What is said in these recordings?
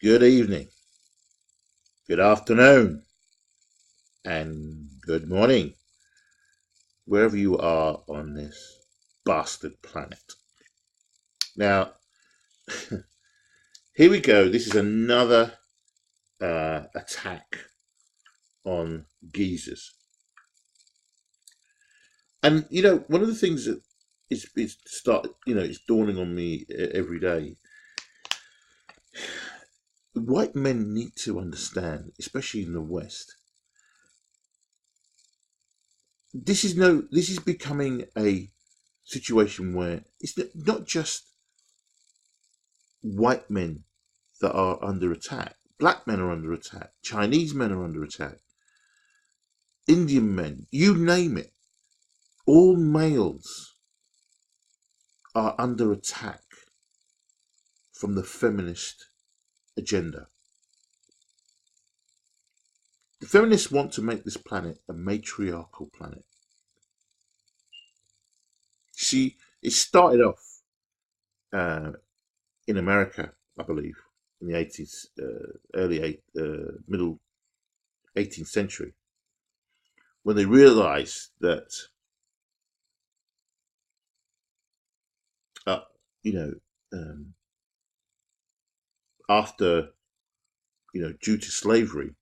Good evening, good afternoon, and good morning, wherever you are on this bastard planet. Now, here we go. This is another attack on geezers. And, one of the things that it's dawning on me every day. White men need to understand, especially in the West, this is becoming a situation where it's not just white men that are under attack. Black men are under attack. Chinese men are under attack. Indian men, you name it. All males are under attack from the feminist agenda. The feminists want to make this planet a matriarchal planet. See, it started off in America, I believe, in the 80s, middle 18th century, when they realized that, after, due to slavery,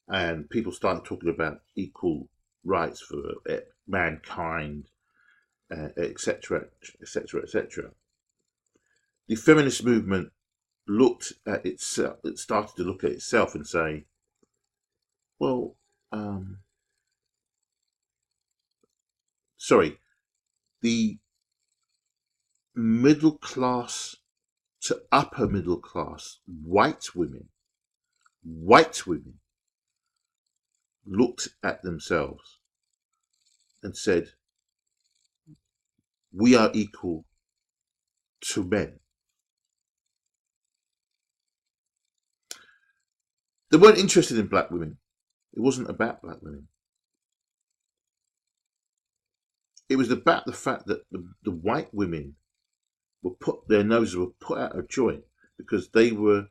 and people started talking about equal rights for mankind, etc., etc., etc. The feminist movement looked at itself. It started to look at itself and say, "Well, the middle class to upper middle class white women looked at themselves and said, we are equal to men." They weren't interested in black women. It wasn't about black women. It was about the fact that the white women their noses were put out of joint because they were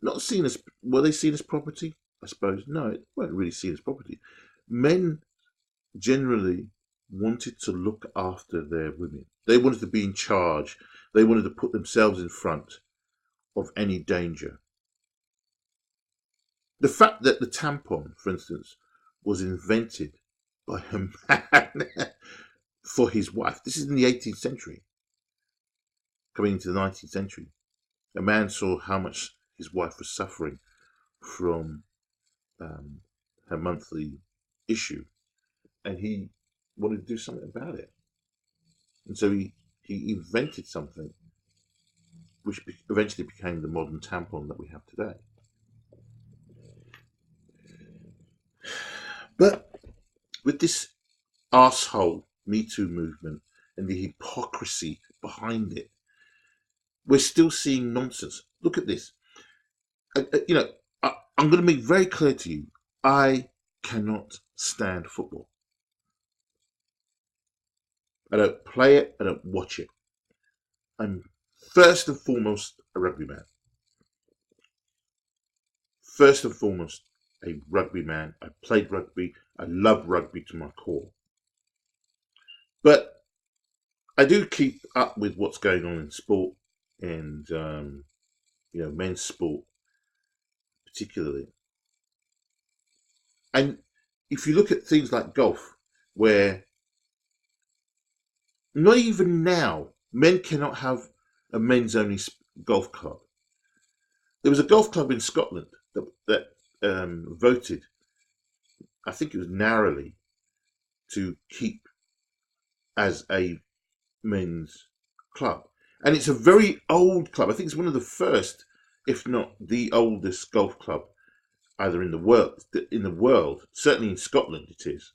not seen as, were they seen as property? I suppose no, they weren't really seen as property. Men generally wanted to look after their women. They wanted to be in charge. They wanted to put themselves in front of any danger. The fact that the tampon, for instance, was invented by a man for his wife. This is in the 18th century, coming into the 19th century. A man saw how much his wife was suffering from her monthly issue, and he wanted to do something about it. And so he invented something which eventually became the modern tampon that we have today. But with this arsehole Me Too movement and the hypocrisy behind it, we're still seeing nonsense. Look at this. I'm going to make very clear to you, I cannot stand football. I don't play it, I don't watch it. I'm first and foremost a rugby man. First and foremost a rugby man. I played rugby. I love rugby to my core. But I do keep up with what's going on in sport and, men's sport particularly. And if you look at things like golf, where not even now, men cannot have a men's only golf club. There was a golf club in Scotland that voted, I think it was narrowly, to keep as a men's club. And it's a very old club. I think it's one of the first, if not the oldest golf club either in the world, certainly in Scotland it is.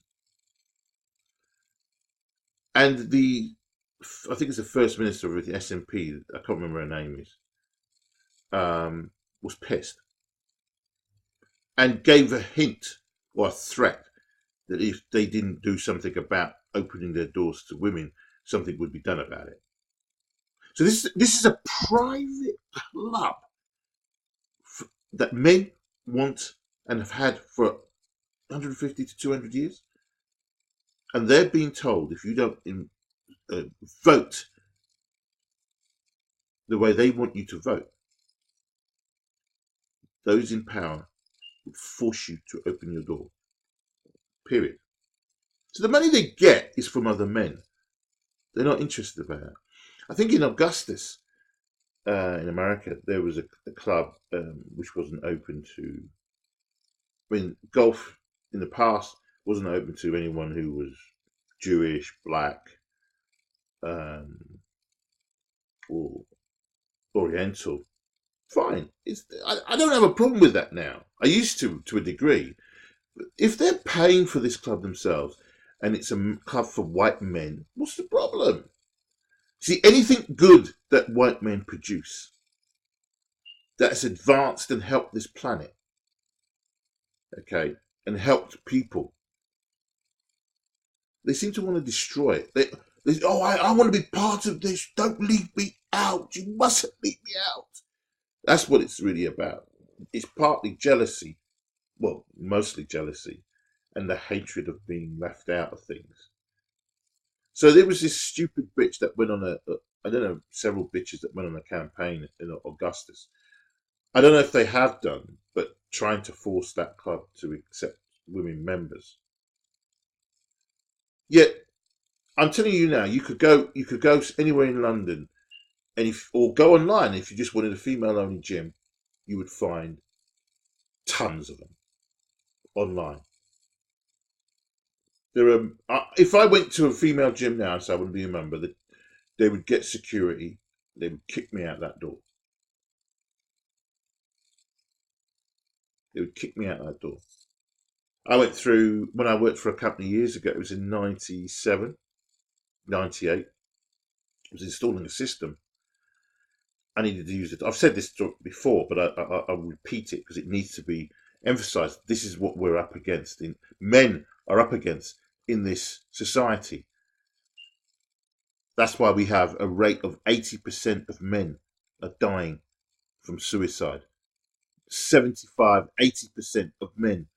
And I think it's the first minister of the SNP, I can't remember her name is, was pissed and gave a hint or a threat that if they didn't do something about opening their doors to women, something would be done about it. So this is a private club that men want and have had for 150 to 200 years. And they're being told, if you don't vote the way they want you to vote, those in power will force you to open your door. Period. So the money they get is from other men. They're not interested about it. I think in Augustus, in America, there was a club which wasn't open to. I mean, golf in the past wasn't open to anyone who was Jewish, black, or Oriental. Fine. I don't have a problem with that now. I used to a degree. If they're paying for this club themselves and it's a club for white men, what's the problem? See, anything good that white men produce that has advanced and helped this planet, okay, and helped people, they seem to want to destroy it. I want to be part of this. Don't leave me out. You mustn't leave me out. That's what it's really about. It's partly jealousy, well, mostly jealousy, and the hatred of being left out of things. So there was this stupid bitch that went on I don't know, several bitches that went on a campaign in Augustus. I don't know if they have done, but trying to force that club to accept women members. Yet, I'm telling you now, you could go anywhere in London, and or go online if you just wanted a female-only gym, you would find tons of them online. There are. If I went to a female gym now, so I wouldn't be a member, they would get security. They would kick me out that door. They would kick me out that door. I went through, when I worked for a company years ago, it was in 97, 98. I was installing a system. I needed to use it. I've said this before, but I'll repeat it because it needs to be emphasized. This is what we're up against. Men are up against in this society. That's why we have a rate of 80% of men are dying from suicide. 75, 80% of men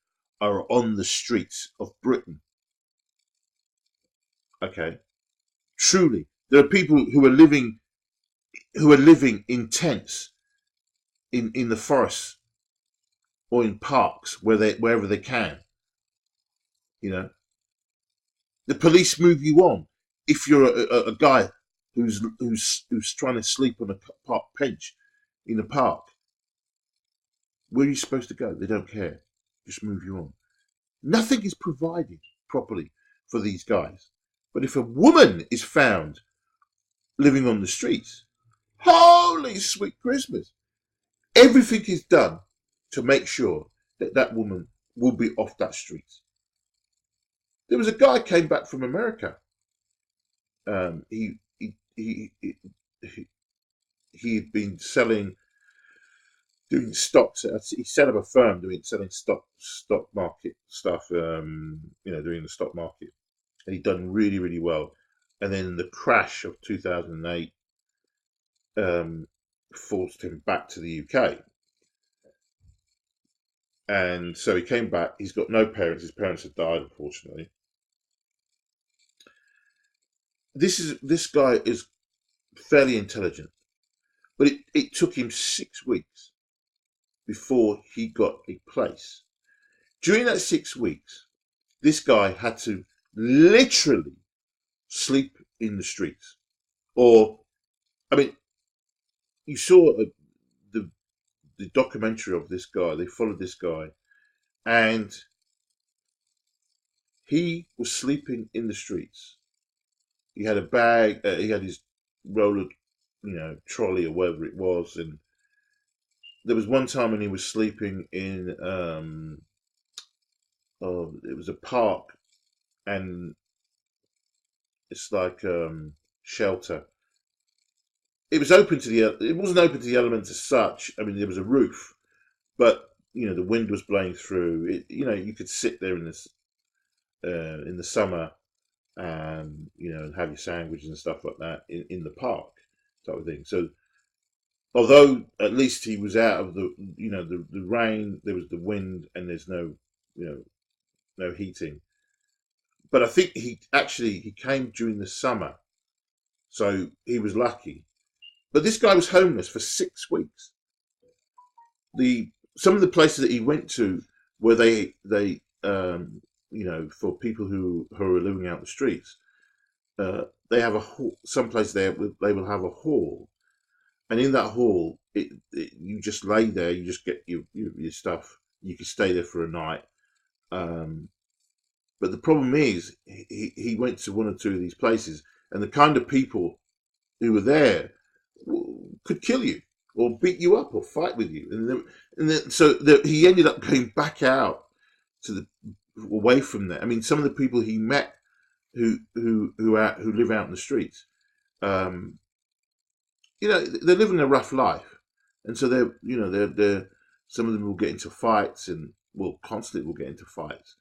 are on the streets of Britain. Okay. Truly, there are people who are living in tents in the forests or in parks wherever they can. You know, the police move you on if you're a guy who's trying to sleep on a park bench in a park. Where are you supposed to go? They don't care. Just move you on. Nothing is provided properly for these guys. But if a woman is found living on the streets, holy sweet Christmas, everything is done to make sure that that woman will be off that street. There was a guy came back from America. He had been doing stocks. He set up a firm selling stock market stuff. Doing the stock market, and he'd done really, really well. And then the crash of 2008 forced him back to the UK. And so he came back. He's got no parents. His parents had died, unfortunately. This guy is fairly intelligent, but it took him 6 weeks before he got a place. During that 6 weeks, this guy had to literally sleep in the streets. You saw the documentary of this guy. They followed this guy, and he was sleeping in the streets. He had a bag. He had his roller, trolley or whatever it was, and there was one time when he was sleeping in. It was a park, and it's like shelter. It was open to it wasn't open to the elements as such. I mean, there was a roof, but the wind was blowing through. You could sit there in the summer and have your sandwiches and stuff like that in the park. type of thing. So although at least he was out of the the rain, there was the wind, and there's no no heating. But I think he came during the summer, so he was lucky. But this guy was homeless for 6 weeks. Some of the places that he went to where they for people who are living out the streets, they have a hall. Some place there they will have a hall, and in that hall, you just lay there. You just get your stuff. You can stay there for a night. But the problem is, he went to one or two of these places, and the kind of people who were there could kill you or beat you up or fight with you, so he ended up going back out to away from there. I mean, some of the people he met who live out in the streets, they're living a rough life, and so they're some of them will get into fights and will constantly get into fights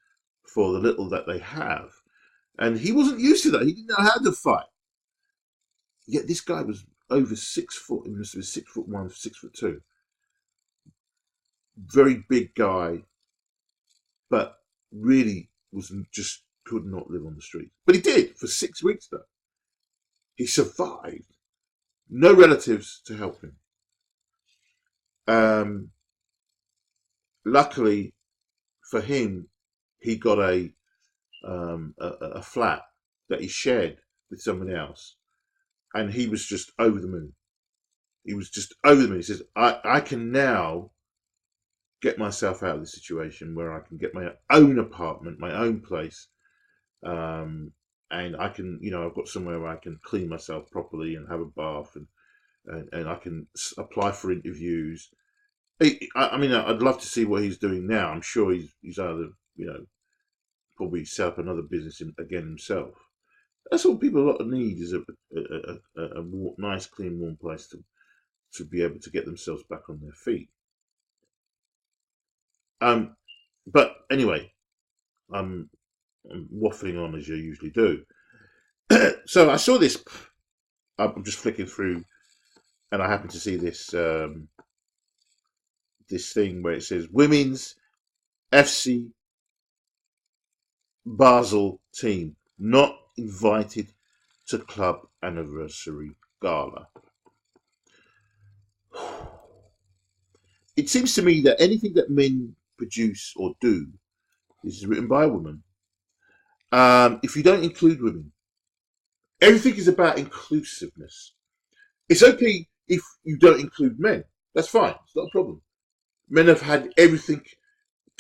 for the little that they have, and he wasn't used to that. He didn't know how to fight. Yet this guy was over 6 foot. He must have been 6'1", 6'2". Very big guy, but really just could not live on the street. But he did for 6 weeks though. He survived. No relatives to help him. Luckily for him, he got a flat that he shared with someone else, and he was just over the moon. He was just over the moon. He says, I can now get myself out of this situation where I can get my own apartment, my own place, and I can, I've got somewhere where I can clean myself properly and have a bath, and I can apply for interviews. I mean, I'd love to see what he's doing now. I'm sure he's either, probably set up another business again himself. That's what people need is a nice, clean, warm place to be able to get themselves back on their feet. But anyway, I'm waffling on as you usually do. So I saw this. I'm just flicking through, and I happened to see this this thing where it says Women's FC Basel team not invited to club anniversary gala. It seems to me that anything that men produce or do is written by a woman. If you don't include women, everything is about inclusiveness. It's okay if you don't include men. That's fine. It's not a problem. Men have had everything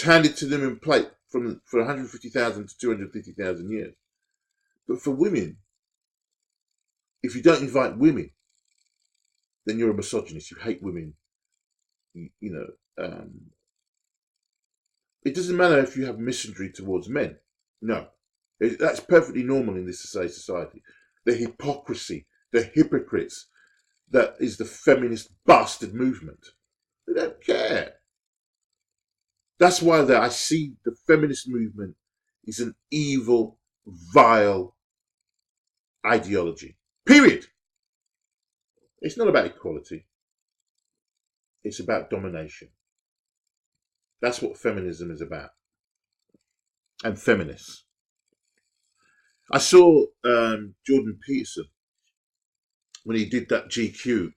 handed to them in plate for 150,000 to 250,000 years. But for women, if you don't invite women, then you're a misogynist. You hate women. It doesn't matter if you have misandry towards men. No, that's perfectly normal in this society. The hypocrisy, the hypocrites, that is the feminist bastard movement. They don't care. That's why I see the feminist movement is an evil, vile ideology. Period. It's not about equality. It's about domination. That's what feminism is about. And feminists. I saw Jordan Peterson when he did that GQ.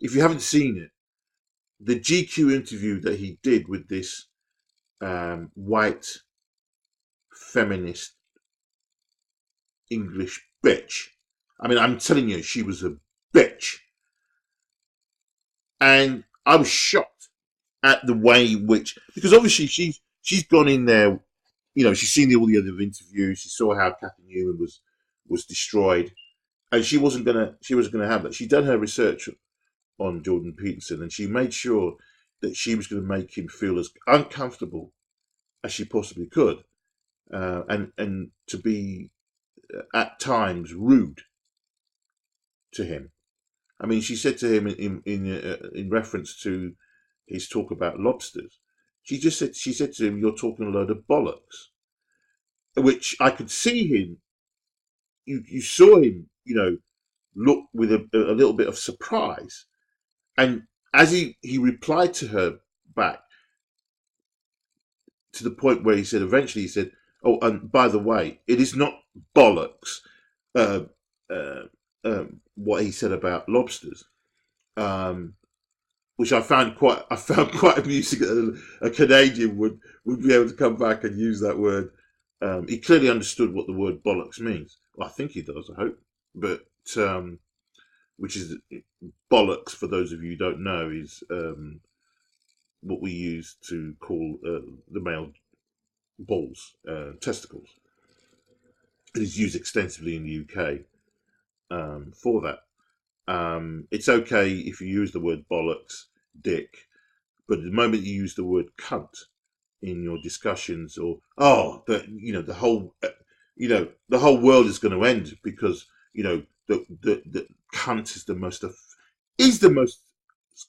If you haven't seen it, the GQ interview that he did with this white feminist English bitch. I mean, I'm telling you, she was a bitch. And I was shocked at the way in which, because obviously she's gone in there, she's seen all the other interviews. She saw how Kathy Newman was destroyed, and she wasn't gonna have that. She'd done her research on Jordan Peterson, and she made sure that she was going to make him feel as uncomfortable as she possibly could, and to be at times rude to him. I mean, she said to him in reference to his talk about lobsters, she said to him, "You're talking a load of bollocks," which I could see him. You saw him, looked with a little bit of surprise. And as he replied to her back, to the point where eventually he said, "Oh, and by the way, it is not bollocks, uh, uh, what he said about lobsters," which I found quite amusing that a Canadian would be able to come back and use that word. He clearly understood what the word bollocks means. Well, I think he does, I hope. But which is bollocks, for those of you who don't know, is what we use to call the male balls, testicles. It is used extensively in the UK for that. It's okay if you use the word bollocks, dick, but the moment you use the word cunt in your discussions, or the whole world is going to end because the cunt is the most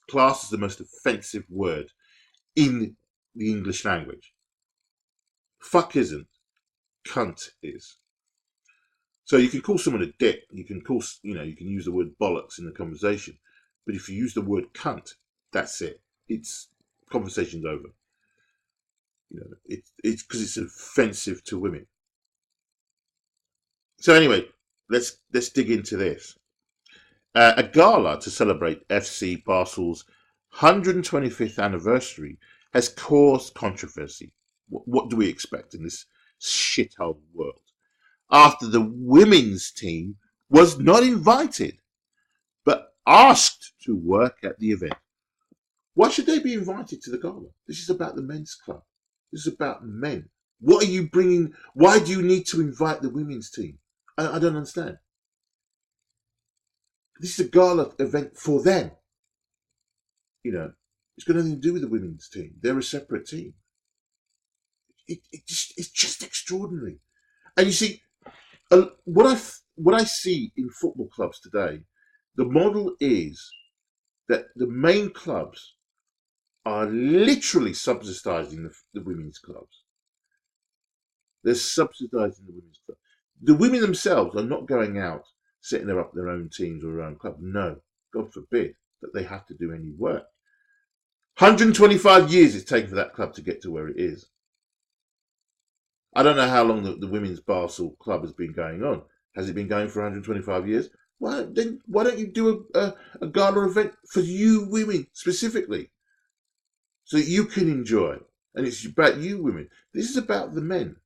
classed as the most offensive word in the English language. Fuck isn't, cunt is. So you can call someone a dick, you can use the word bollocks in the conversation, but if you use the word cunt, that's it. It's conversation's over. It's because it's offensive to women. So anyway, let's dig into this. A gala to celebrate FC Basel's 125th anniversary has caused controversy. What do we expect in this shithole world? After the women's team was not invited, but asked to work at the event. Why should they be invited to the gala? This is about the men's club. This is about men. What are you bringing? Why do you need to invite the women's team? I don't understand. This is a gala event for them. It's got nothing to do with the women's team. They're a separate team. It's just extraordinary. And you see, what I see in football clubs today, the model is that the main clubs are literally subsidising the women's clubs. They're subsidising the women's clubs. The women themselves are not going out setting up their own teams or their own club. No, God forbid that they have to do any work. 125 years it's taken for that club to get to where it is. I don't know how long the Women's Basel Club has been going on. Has it been going for 125 years? Why don't you do a gala event for you women specifically, so that you can enjoy? And it's about you women. This is about the men.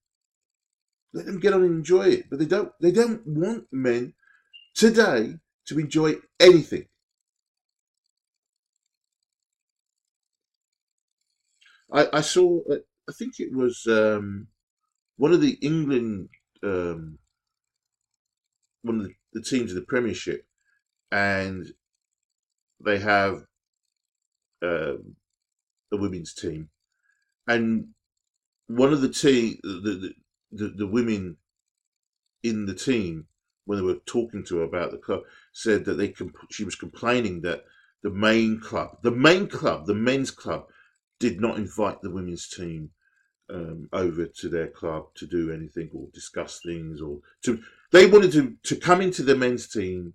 Let them get on and enjoy it. But they don't want men today to enjoy anything. I saw, I think it was one of the England, one of the teams of the Premiership, and they have a women's team, and one of the women in the team, when they were talking to her about the club, said that she was complaining that the men's club, did not invite the women's team over to their club to do anything or discuss things, they wanted to come into the men's team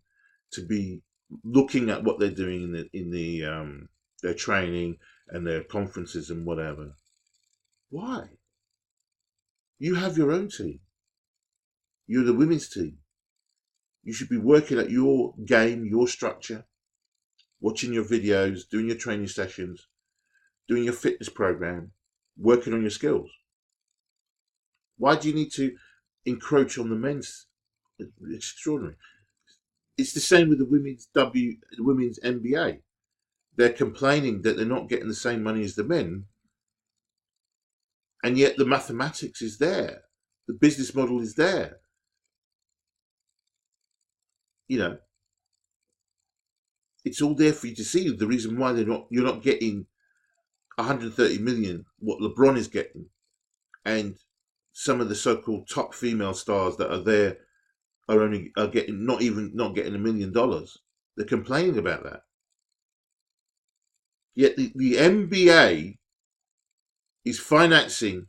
to be looking at what they're doing in their training and their conferences and whatever. Why? You have your own team. You're the women's team. You should be working at your game, your structure, watching your videos, doing your training sessions, doing your fitness program, working on your skills. Why do you need to encroach on the men's? It's extraordinary. It's the same with the women's NBA. They're complaining that they're not getting the same money as the men, and yet the mathematics is there. The business model is there. It's all there for you to see. The reason why you're not getting 130 million, what LeBron is getting, and some of the so-called top female stars that are there are getting not getting $1 million. They're complaining about that. Yet the NBA is financing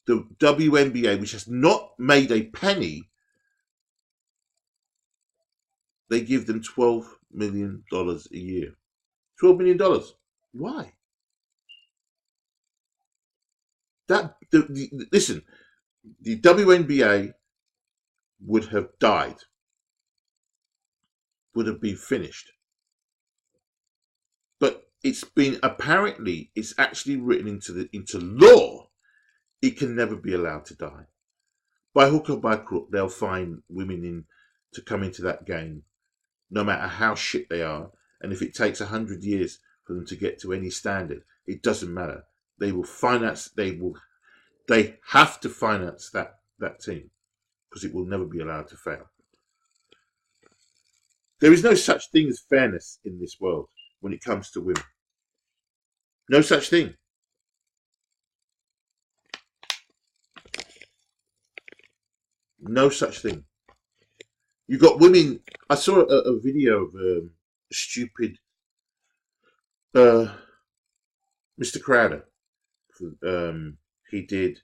the WNBA, which has not made a penny. they give them $12 million a year. $12 million. Why? Listen, the WNBA would have died, would have been finished. But it's actually written into law. It can never be allowed to die. By hook or by crook, they'll find women to come into that game, no matter how shit they are. And if it takes 100 years for them to get to any standard, it doesn't matter. They will finance. They have to finance that team because it will never be allowed to fail. There is no such thing as fairness in this world when it comes to women. No such thing. No such thing. You got women. I saw a video of a stupid Mr. Crowder. He did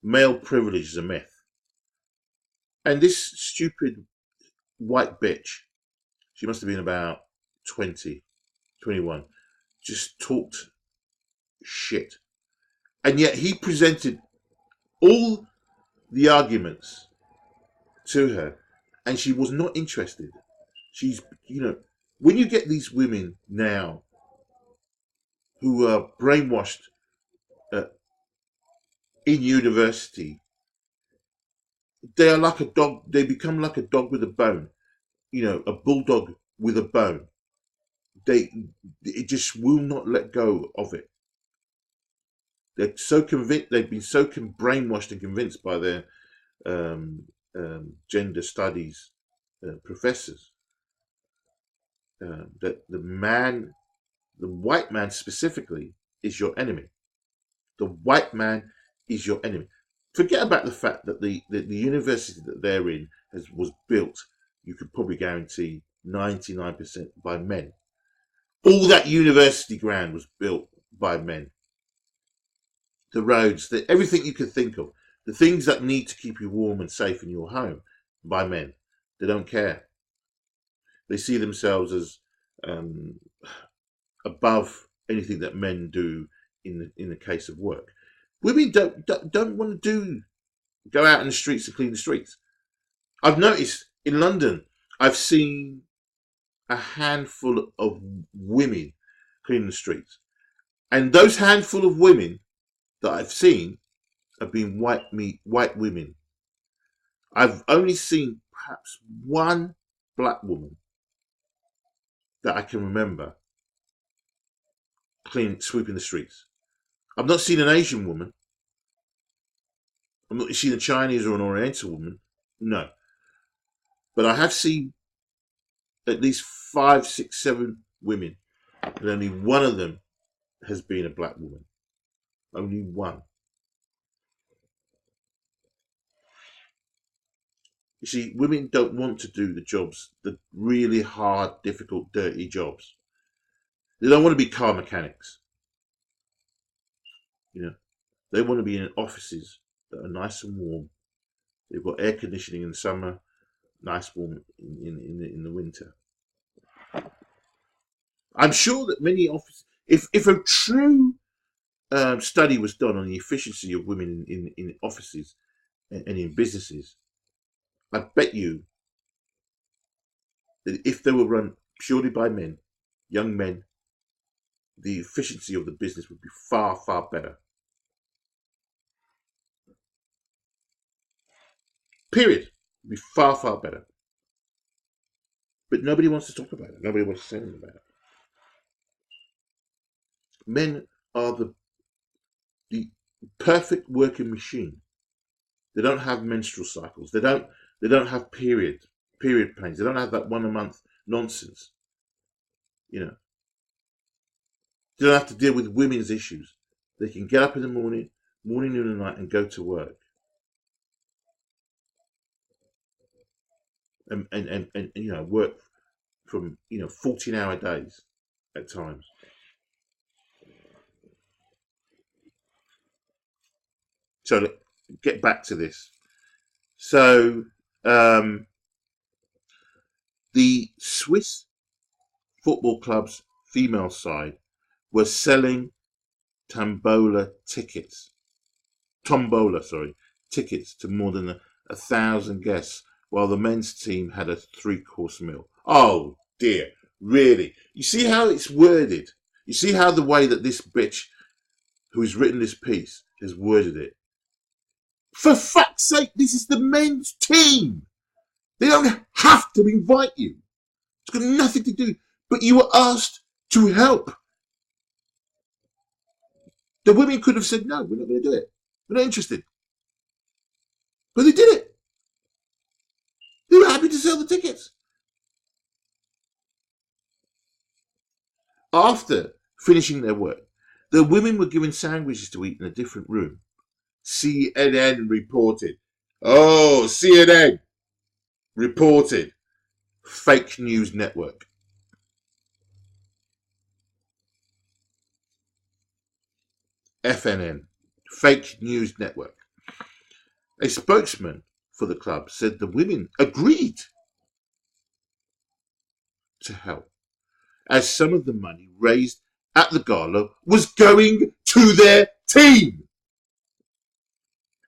male privilege is a myth. And this stupid white bitch, she must have been about 20, 21, just talked shit. And yet he presented all the arguments to her, and she was not interested. She's, when you get these women now who are brainwashed in university, they are like a dog. They become like a dog with a bone, a bulldog with a bone. It just will not let go of it. They're so convinced. They've been so brainwashed and convinced by their gender studies professors that the white man specifically, is your enemy. The white man is your enemy. Forget about the fact that the university that they're in was built, you could probably guarantee 99% by men. All that university ground was built by men. The roads, everything you could think of, the things that need to keep you warm and safe in your home, by men. They don't care. They see themselves as above anything that men do in the case of work. Women don't want to go out in the streets and clean the streets. I've noticed in London, I've seen a handful of women cleaning the streets. And those handful of women that I've seen have been white women. I've only seen perhaps one black woman that I can remember sweeping the streets. I've not seen an Asian woman. I've not seen a Chinese or an Oriental woman. No. But I have seen at least 5, 6, 7 women, and only one of them has been a black woman. Only one. You see, women don't want to do the jobs, the really hard, difficult, dirty jobs. They don't want to be car mechanics. They want to be in offices that are nice and warm. They've got air conditioning in the summer, nice warm in the winter. I'm sure that many offices, if a true study was done on the efficiency of women in offices and in businesses, I bet you that if they were run purely by men, young men, the efficiency of the business would be far, far better. Period. It would be far, far better. But nobody wants to talk about it. Nobody wants to say anything about it. Men are the perfect working machine. They don't have menstrual cycles. They don't have period pains. They don't have that 1 a month nonsense. They don't have to deal with women's issues. They can get up in the morning, noon and night, and go to work. And work from 14-hour days at times. So get back to this. So The Swiss football club's female side were selling tombola tickets to more than 1,000 guests, while the men's team had a 3-course meal. Oh dear, really? You see how it's worded? You see how the way that this bitch who's written this piece has worded it? For fuck's sake, this is the men's team. They don't have to invite you. It's got nothing to do, but you were asked to help. The women could have said, no, we're not going to do it. We're not interested. But they did it. They were happy to sell the tickets. After finishing their work, the women were given sandwiches to eat in a different room. CNN reported. Oh, CNN reported. Fake news network. FNN. Fake news network. A spokesman for the club said the women agreed to help, as some of the money raised at the gala was going to their team.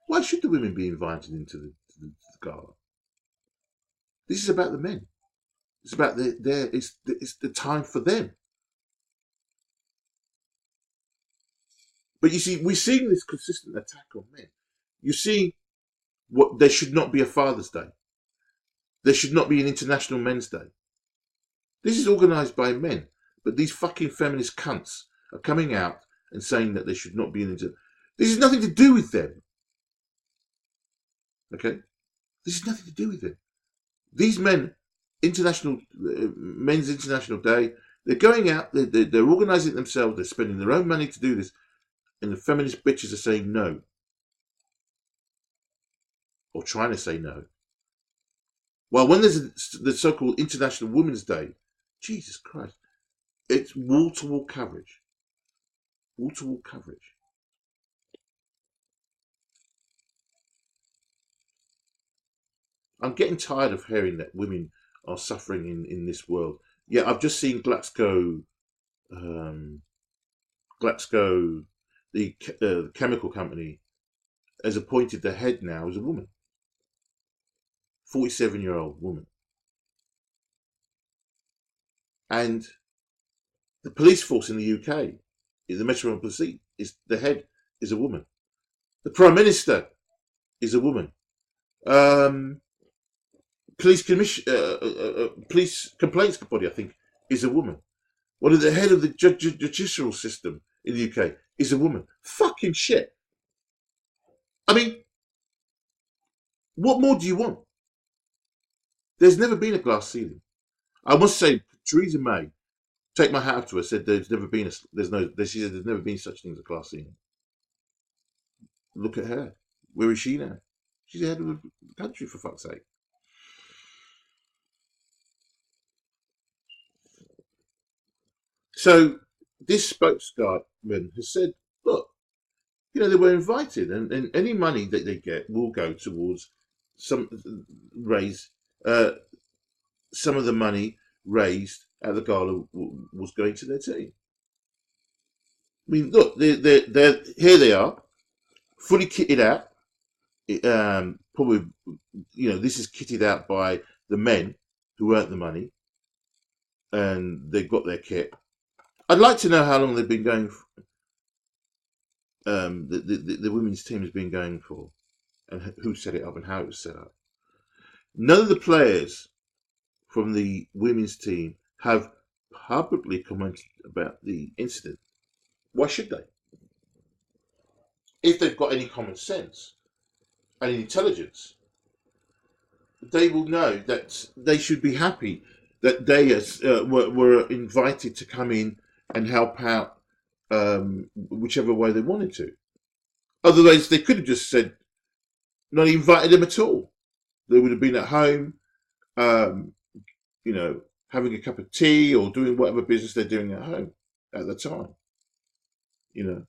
Why should the women be invited into the gala? This is about the men. It's about it's the time for them. But you see, we're seeing this consistent attack on men. You see, there should not be a Father's Day. There should not be an International Men's Day. This is organised by men, but these fucking feminist cunts are coming out and saying that there should not be an This has nothing to do with them. Okay? This has nothing to do with them. These men, Men's International Day, they're going out, they're organising it themselves, they're spending their own money to do this, and the feminist bitches are saying no. Or trying to say no. Well, when there's the so-called International Women's Day, Jesus Christ, it's wall-to-wall coverage. Wall-to-wall coverage. I'm getting tired of hearing that women are suffering in this world. Yeah, I've just seen Glaxo, the chemical company, has appointed the head now as a woman. 47-year-old woman. And the police force in the UK, the Metropolitan Police, the head is a woman. The Prime Minister is a woman. Police complaints body, I think, is a woman. One of the head of the judicial system in the UK is a woman. Fucking shit. I mean, what more do you want? There's never been a glass ceiling. I must say, Theresa May, take my hat off to her, said there's never been she said there's never been such thing as a glass ceiling. Look at her. Where is she now? She's the head of the country, for fuck's sake. So this spokesman has said, look, they were invited, and any money that they get will go towards some of the money raised at the gala was going to their team. I mean, look, they're here. They are fully kitted out. Probably, this is kitted out by the men who earned the money, and they've got their kit. I'd like to know how long they've been going. The women's team has been going for, and who set it up and how it was set up. None of the players from the women's team have publicly commented about the incident. Why should they? If they've got any common sense and intelligence, they will know that they should be happy that they were invited to come in and help out whichever way they wanted to. Otherwise, they could have just said, not invited them at all. They would have been at home, having a cup of tea or doing whatever business they're doing at home at the time. I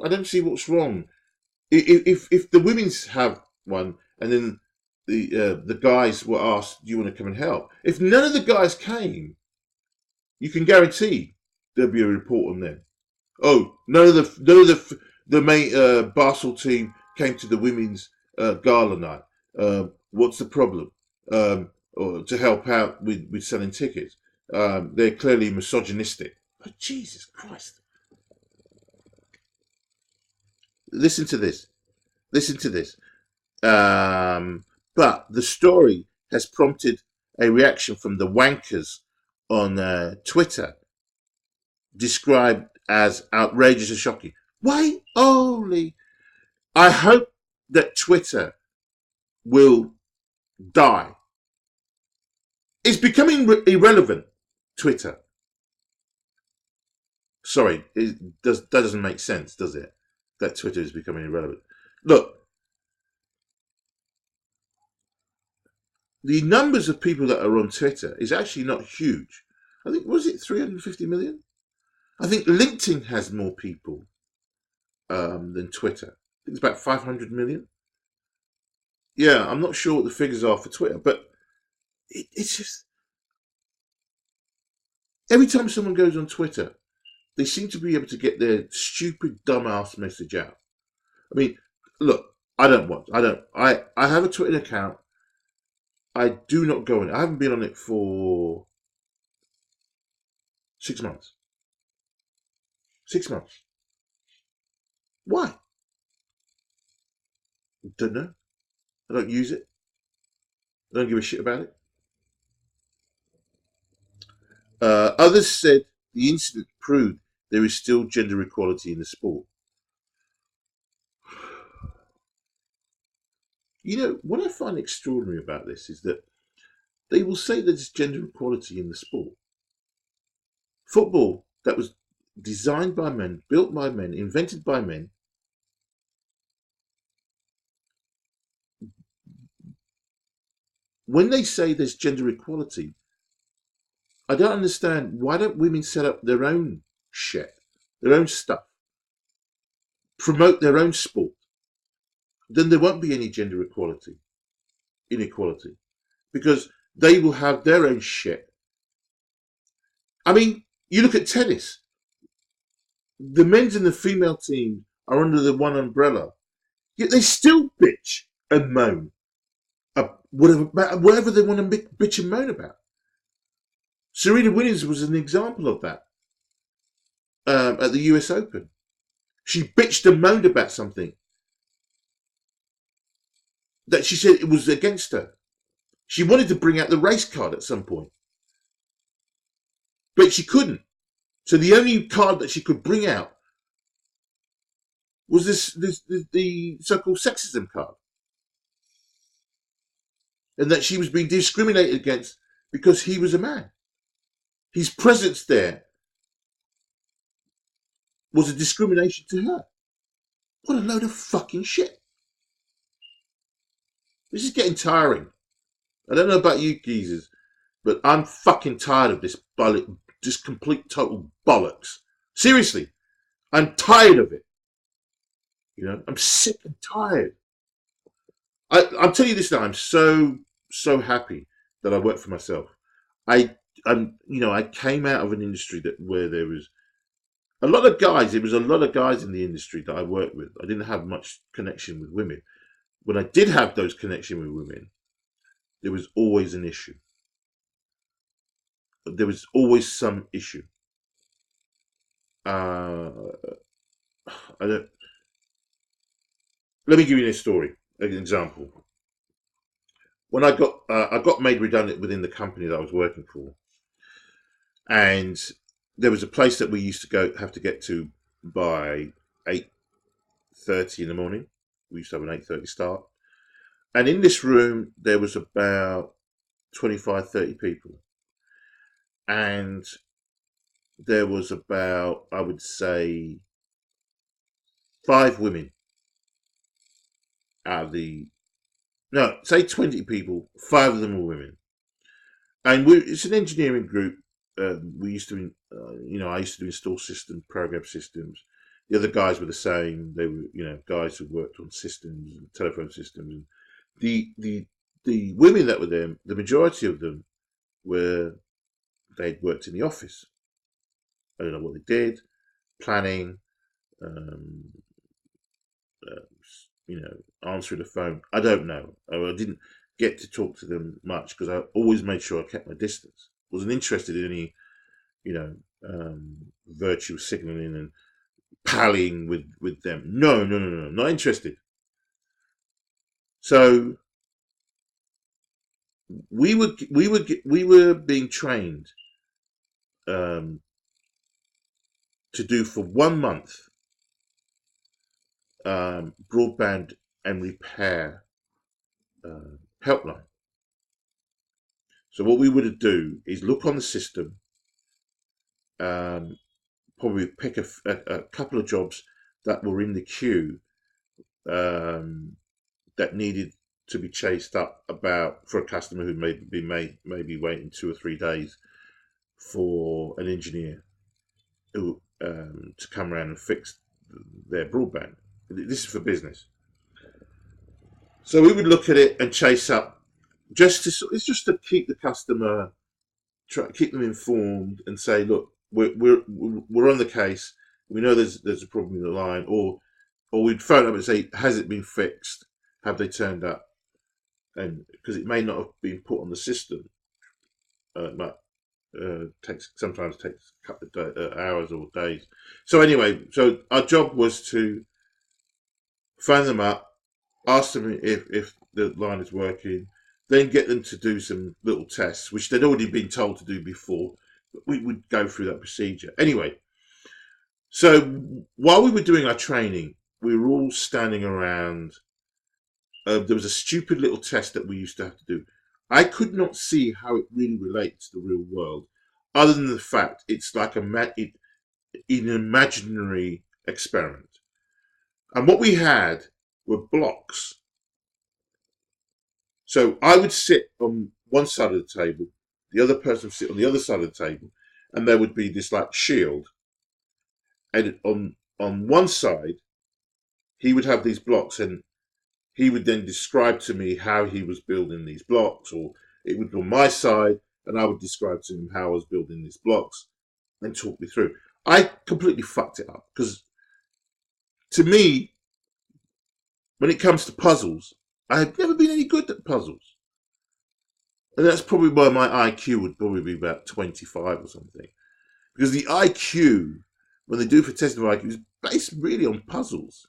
don't see what's wrong. If the women's have one and then the guys were asked, "Do you want to come and help?" If none of the guys came, you can guarantee there'll be a report on them. Oh, none of the main Basel team came to the women's gala night. What's the problem? Or to help out with selling tickets. They're clearly misogynistic. Oh, Jesus Christ. Listen to this. Listen to this. But the story has prompted a reaction from the wankers on Twitter, described as outrageous and shocking. Why, holy! I hope that Twitter will die. It's becoming irrelevant, Twitter. Sorry, that doesn't make sense, does it? That Twitter is becoming irrelevant. Look, the numbers of people that are on Twitter is actually not huge. I think, was it 350 million? I think LinkedIn has more people than Twitter. I think it's about 500 million. Yeah, I'm not sure what the figures are for Twitter, but it's just every time someone goes on Twitter, they seem to be able to get their stupid, dumbass message out. I mean, look, I have a Twitter account. I do not go on it. I haven't been on it for 6 months. 6 months. Why? Don't know. I don't use it. I don't give a shit about it. Others said the incident proved there is still gender equality in the sport. You know, what I find extraordinary about this is that they will say there's gender equality in the sport. Football that was designed by men, built by men, invented by men, when they say there's gender equality, I don't understand, why don't women set up their own shit, their own stuff, promote their own sport? Then there won't be any gender inequality, because they will have their own shit. I mean, you look at tennis. The men's and the female team are under the one umbrella, yet they still bitch and moan, whatever they want to bitch and moan about. Serena Williams was an example of that at the US Open. She bitched and moaned about something that she said it was against her. She wanted to bring out the race card at some point, but she couldn't. So the only card that she could bring out was the so-called sexism card, and that she was being discriminated against because he was a man. His presence there was a discrimination to her. What a load of fucking shit. This is getting tiring. I don't know about you geezers, but I'm fucking tired of this complete total bollocks. Seriously, I'm tired of it. You know, I'm sick and tired. I'll tell you this now, I'm so happy that I work for myself. I came out of an industry where there was a lot of guys. There was a lot of guys in the industry that I worked with. I didn't have much connection with women. When I did have those connection with women, there was always an issue. There was always some issue. Let me give you this story, an example. When I got made redundant within the company that I was working for, and there was a place that we used to have to get to by 8:30 in the morning. We used to have an 8:30 start, and in this room there was about 25, 30 people, and there was about, I would say, 5 women out of say 20 people. 5 of them were women, and it's an engineering group. We used to, I used to install program systems. The other guys were the same. They were, guys who worked on systems, telephone systems. And the the women that were there, the majority of them they'd worked in the office. I don't know what they did, planning, um, answering the phone. I don't know. I didn't get to talk to them much because I always made sure I kept my distance. Wasn't interested in any, virtue signaling and pallying with them. No, not interested. So we were being trained to do for 1 month broadband and repair helpline. So what we would do is look on the system, probably pick a couple of jobs that were in the queue that needed to be chased up for a customer who may be waiting 2 or 3 days for an engineer who to come around and fix their broadband. This is for business. So we would look at it and chase up it's just to keep the customer, keep them informed and say, look, we're on the case. We know there's a problem in the line, or we'd phone up and say, has it been fixed? Have they turned up? And because it may not have been put on the system, but sometimes takes a couple of hours or days. So anyway, so our job was to phone them up, ask them if the line is working, then get them to do some little tests, which they'd already been told to do before. But we would go through that procedure. Anyway, so while we were doing our training, we were all standing around. There was a stupid little test that we used to have to do. I could not see how it really relates to the real world, other than the fact it's like an imaginary experiment. And what we had were blocks. So I would sit on one side of the table, the other person would sit on the other side of the table, and there would be this like shield. And on one side, he would have these blocks, and he would then describe to me how he was building these blocks, or it would be on my side, and I would describe to him how I was building these blocks and talk me through. I completely fucked it up because, to me, when it comes to puzzles, I have never been any good at puzzles. And that's probably why my IQ would probably be about 25 or something. Because the IQ, when they do for testing of IQ, is based really on puzzles.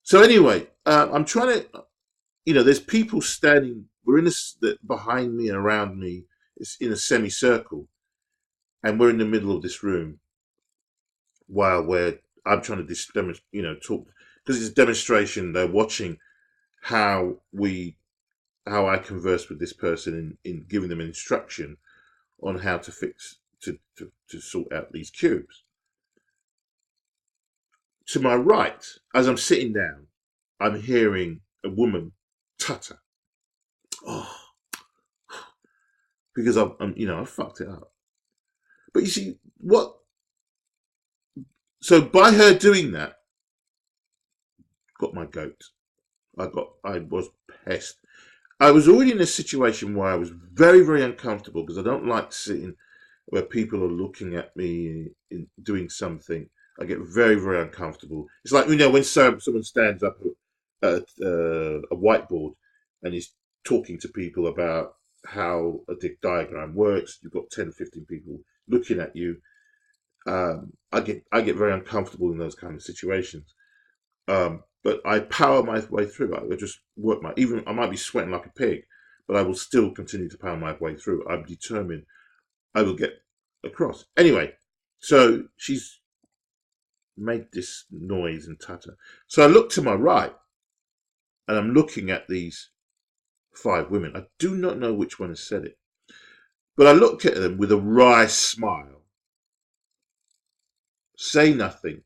So anyway, I'm trying to, there's people standing, behind me and around me, it's in a semicircle, and we're in the middle of this room while I'm trying to talk, because it's a demonstration. They're watching how I converse with this person in giving them instruction on how to fix, to sort out these cubes. To my right, as I'm sitting down, I'm hearing a woman tutter. Oh, because I fucked it up. But you see, so by her doing that, got my goat. I was pissed. I was already in a situation where I was very, very uncomfortable because I don't like sitting where people are looking at me in doing something. I get very, very uncomfortable. It's like, when someone stands up at a whiteboard and is talking to people about how a diagram works. You've got 10, 15 people looking at you. I get very uncomfortable in those kind of situations. But I power my way through. I just work I might be sweating like a pig, but I will still continue to power my way through. I'm determined I will get across. Anyway, so she's made this noise and tutter. So I look to my right, and I'm looking at these 5 women. I do not know which one has said it, but I look at them with a wry smile, say nothing,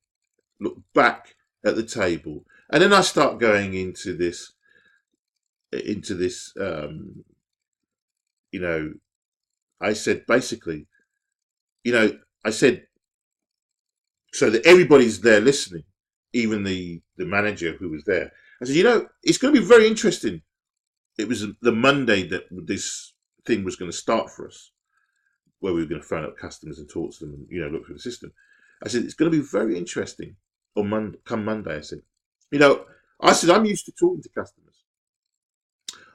look back at the table, and then I start going into this, I said basically, I said, so that everybody's there listening, even the manager who was there. I said, it's going to be very interesting it was the Monday that this thing was going to start for us, where we were going to phone up customers and talk to them and, you know, look through the system. I said, it's going to be very interesting on Monday, come Monday. I said, you know, I'm used to talking to customers.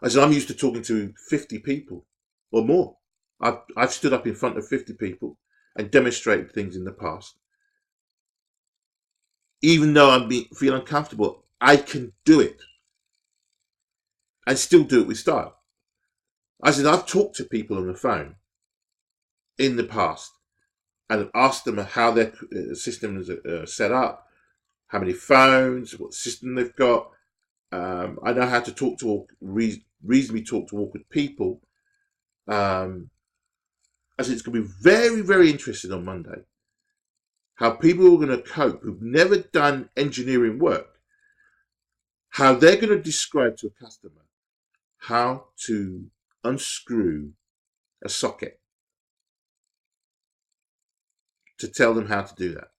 I said, I'm used to talking to 50 people or more. I've stood up in front of 50 people and demonstrated things in the past. Even though I feel uncomfortable, I can do it and still do it with style. I said, I've talked to people on the phone in the past and asked them how their system is set up, how many phones, what system they've got. I know how to talk to reasonably talk to awkward people. I said it's going to be very, very interesting on Monday how people are going to cope who've never done engineering work, how they're going to describe to a customer how to unscrew a socket, to tell them how to do that.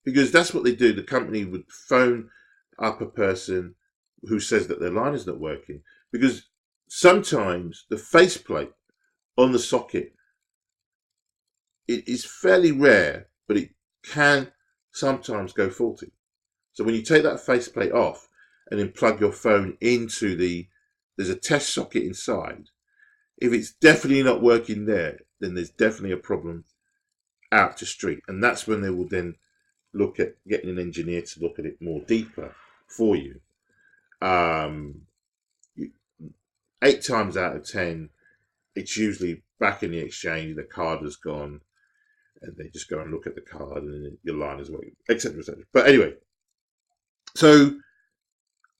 Because that's what they do. The company would phone up a person who says that their line is not working, because sometimes the faceplate on the socket, it is fairly rare, but it can sometimes go faulty. So when you take that faceplate off and then plug your phone into there's a test socket inside. If it's definitely not working there, then there's definitely a problem out to street. And that's when they will then look at getting an engineer to look at it more deeper for you. 8 times out of 10, it's usually back in the exchange, the card has gone, and they just go and look at the card and your line is working, etc., etc. But anyway, so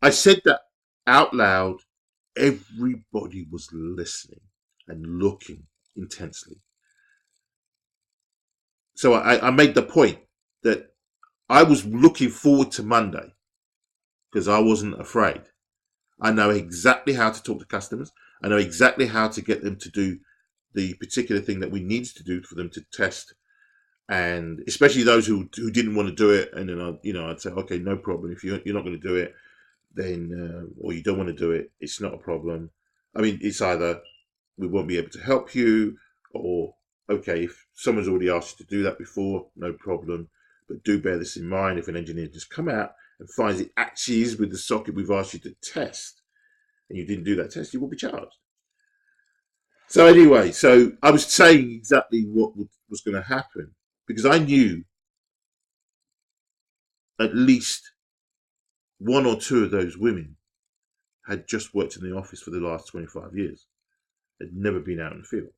I said that out loud. Everybody was listening and looking intensely. So I made the point that I was looking forward to Monday because I wasn't afraid. I know exactly how to talk to customers. I know exactly how to get them to do the particular thing that we needed to do for them to test. And especially those who didn't want to do it. And then I'd say, okay, no problem. If you're not going to do it, then, or you don't want to do it, it's not a problem. I mean, it's either we won't be able to help you, or, okay, if someone's already asked you to do that before, no problem. But do bear this in mind. If an engineer just come out and finds it actually is with the socket we've asked you to test, and you didn't do that test, you will be charged. So anyway, so I was saying exactly what was going to happen, because I knew at least 1 or 2 of those women had just worked in the office for the last 25 years. They'd never been out in the field.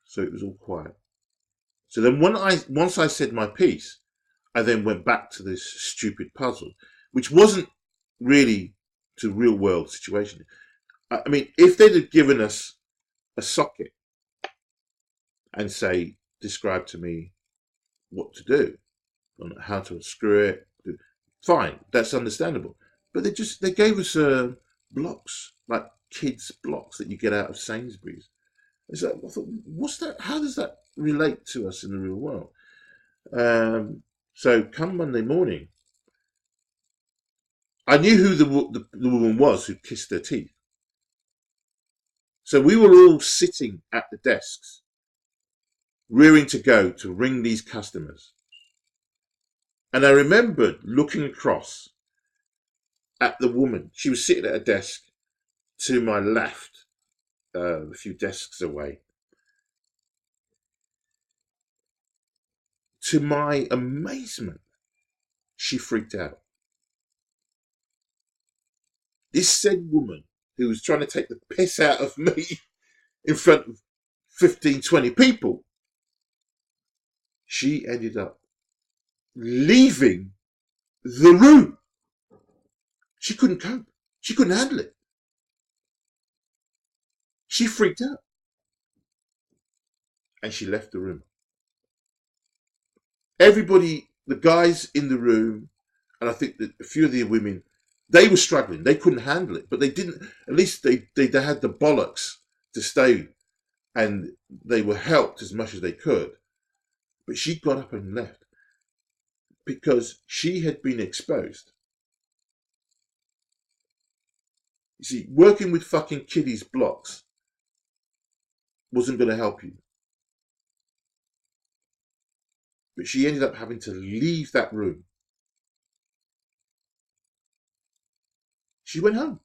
So it was all quiet. So then once I said my piece, I then went back to this stupid puzzle, which wasn't really to real world situation. I mean, if they'd have given us a socket and say, describe to me what to do, on how to unscrew it, fine, that's understandable. But they gave us blocks, like kids' blocks that you get out of Sainsburys. I thought, what's that? How does that relate to us in the real world? So come Monday morning, I knew who the woman was who kissed her teeth. So we were all sitting at the desks, rearing to go to ring these customers. And I remembered looking across at the woman. She was sitting at a desk to my left, a few desks away. To my amazement, she freaked out. This said woman, who was trying to take the piss out of me in front of 15, 20 people, she ended up leaving the room. She couldn't cope. She couldn't handle it. She freaked out. And she left the room. Everybody, the guys in the room, and I think that a few of the women, they were struggling. They couldn't handle it, but they didn't, at least they had the bollocks to stay, and they were helped as much as they could. But she got up and left. because she had been exposed. You see, working with fucking kiddies blocks wasn't going to help you. But she ended up having to leave that room. She went home.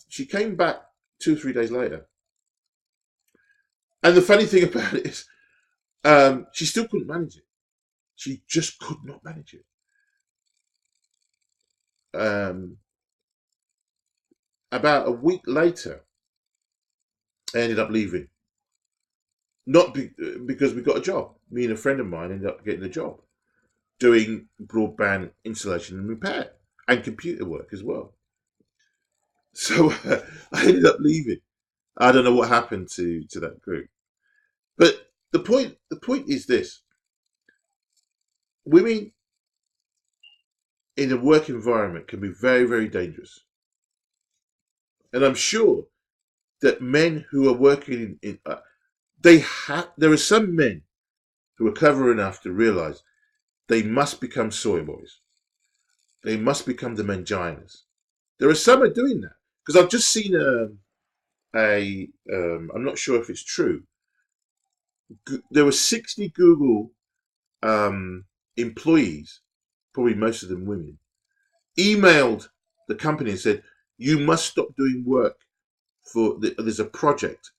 She came back 2 or 3 days later. And the funny thing about it is, she still couldn't manage it. She just could not manage it. About a week later, I ended up leaving. Not because we got a job. Me and a friend of mine ended up getting a job doing broadband installation and repair and computer work as well. So I ended up leaving. I don't know what happened to that group. But the point is this. Women in a work environment can be very, very dangerous. And I'm sure that men who are working there are some men who are clever enough to realize they must become soy boys. They must become the manginas. There are some who are doing that. Because I've just seen I'm not sure if it's true. There were 60 Google employees, probably most of them women, emailed the company and said, you must stop doing work there's a project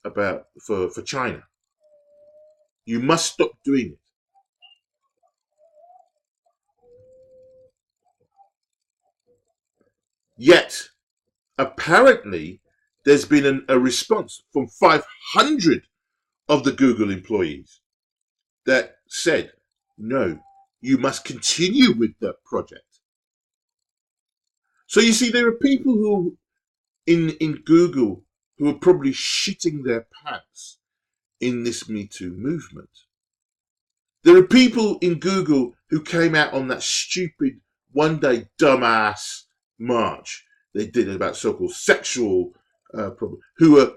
for China. You must stop doing it. Yet, apparently, there's been a response from 500 of the Google employees that said, no, you must continue with that project. So you see, there are people who in Google who are probably shitting their pants in this Me Too movement. There are people in Google who came out on that stupid one-day dumbass march they did about so-called sexual problems, who are,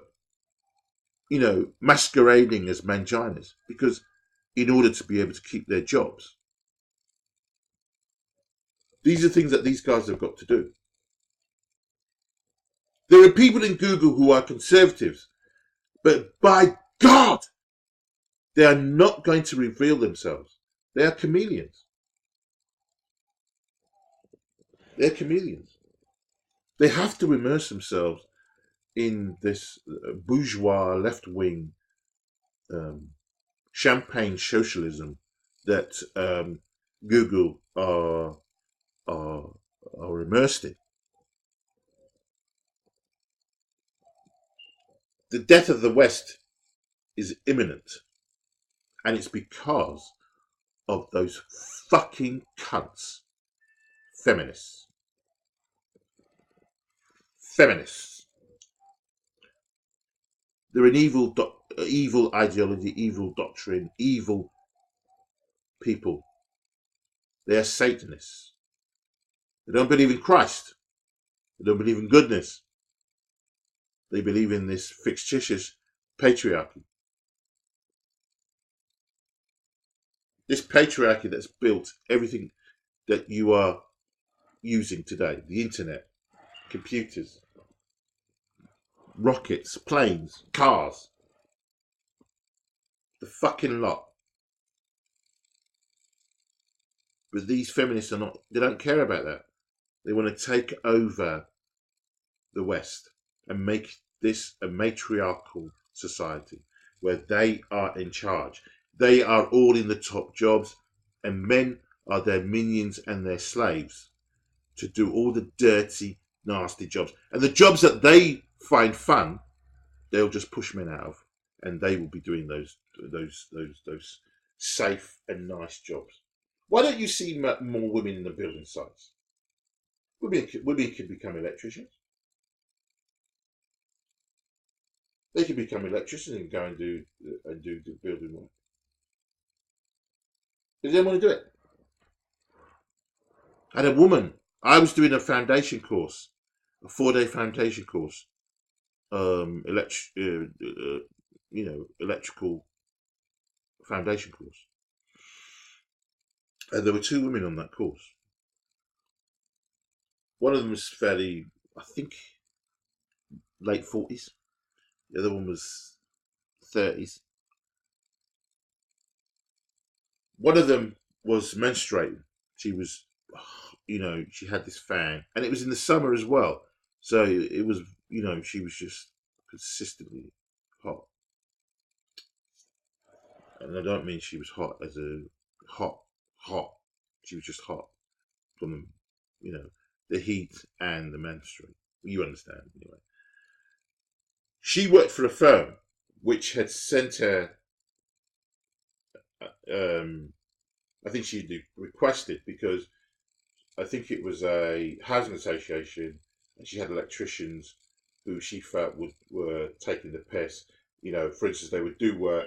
masquerading as manginas because in order to be able to keep their jobs. These are things that these guys have got to do. There are people in Google who are conservatives, but by God, they are not going to reveal themselves. They are chameleons. They're chameleons. They have to immerse themselves in this bourgeois left-wing champagne socialism that Google are immersed in. The death of the West is imminent, and it's because of those fucking cunts. Feminists. They're an evil ideology, evil doctrine, evil people. They are Satanists. They don't believe in Christ. They don't believe in goodness. They believe in this fictitious patriarchy. This patriarchy that's built everything that you are using today. The internet, computers, rockets, planes, cars. The fucking lot. But these feminists they don't care about that. They want to take over the West and make this a matriarchal society where they are in charge. They are all in the top jobs, and men are their minions and their slaves to do all the dirty, nasty jobs. And the jobs that they find fun, they'll just push men out of, and they will be doing those safe and nice jobs. Why don't you see more women in the building sites? Women can become electricians. They can become electricians and go and do building work. They don't want to do it. I had a woman. I was doing a foundation course, a 4-day foundation course, electrical foundation course. And there were 2 women on that course. One of them was fairly, I think, late 40s. The other one was 30s. One of them was menstruating. She was, she had this fan. And it was in the summer as well. So it was, she was just consistently hot. And I don't mean she was hot as a hot. She was just hot from, the heat and the menstruation. You understand, anyway. She worked for a firm which had sent her, I think she requested, because I think it was a housing association, and she had electricians who she felt were taking the piss. For instance, they would do work,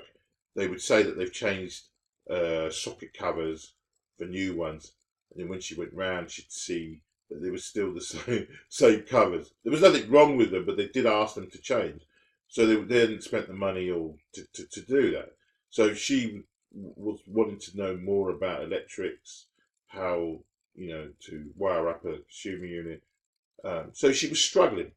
they would say that they've changed socket covers for new ones, and then when she went round, she'd see that they were still the same covers. There was nothing wrong with them, but they did ask them to change. So they hadn't spent the money all to do that. So she was wanting to know more about electrics, how, to wire up a consumer unit. So she was struggling.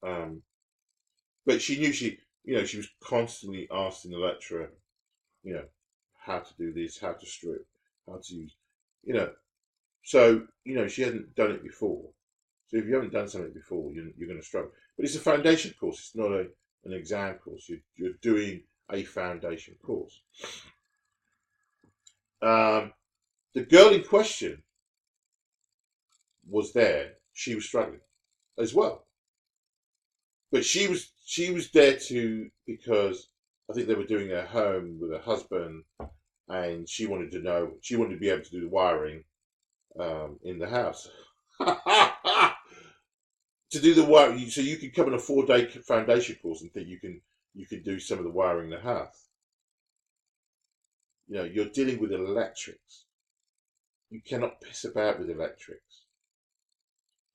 But she knew she was constantly asking the lecturer, how to do this, how to strip, how to use, So, she hadn't done it before. So if you haven't done something before, you're going to struggle. But it's a foundation course. It's not an exam course. You're doing a foundation course. The girl in question was there. She was struggling as well. But she was there because I think they were doing her home with her husband, and she wanted to be able to do the wiring in the house. To do the wiring, so you can come on a 4-day foundation course and think you can do some of the wiring in the house. You're dealing with electrics. You cannot piss about with electrics,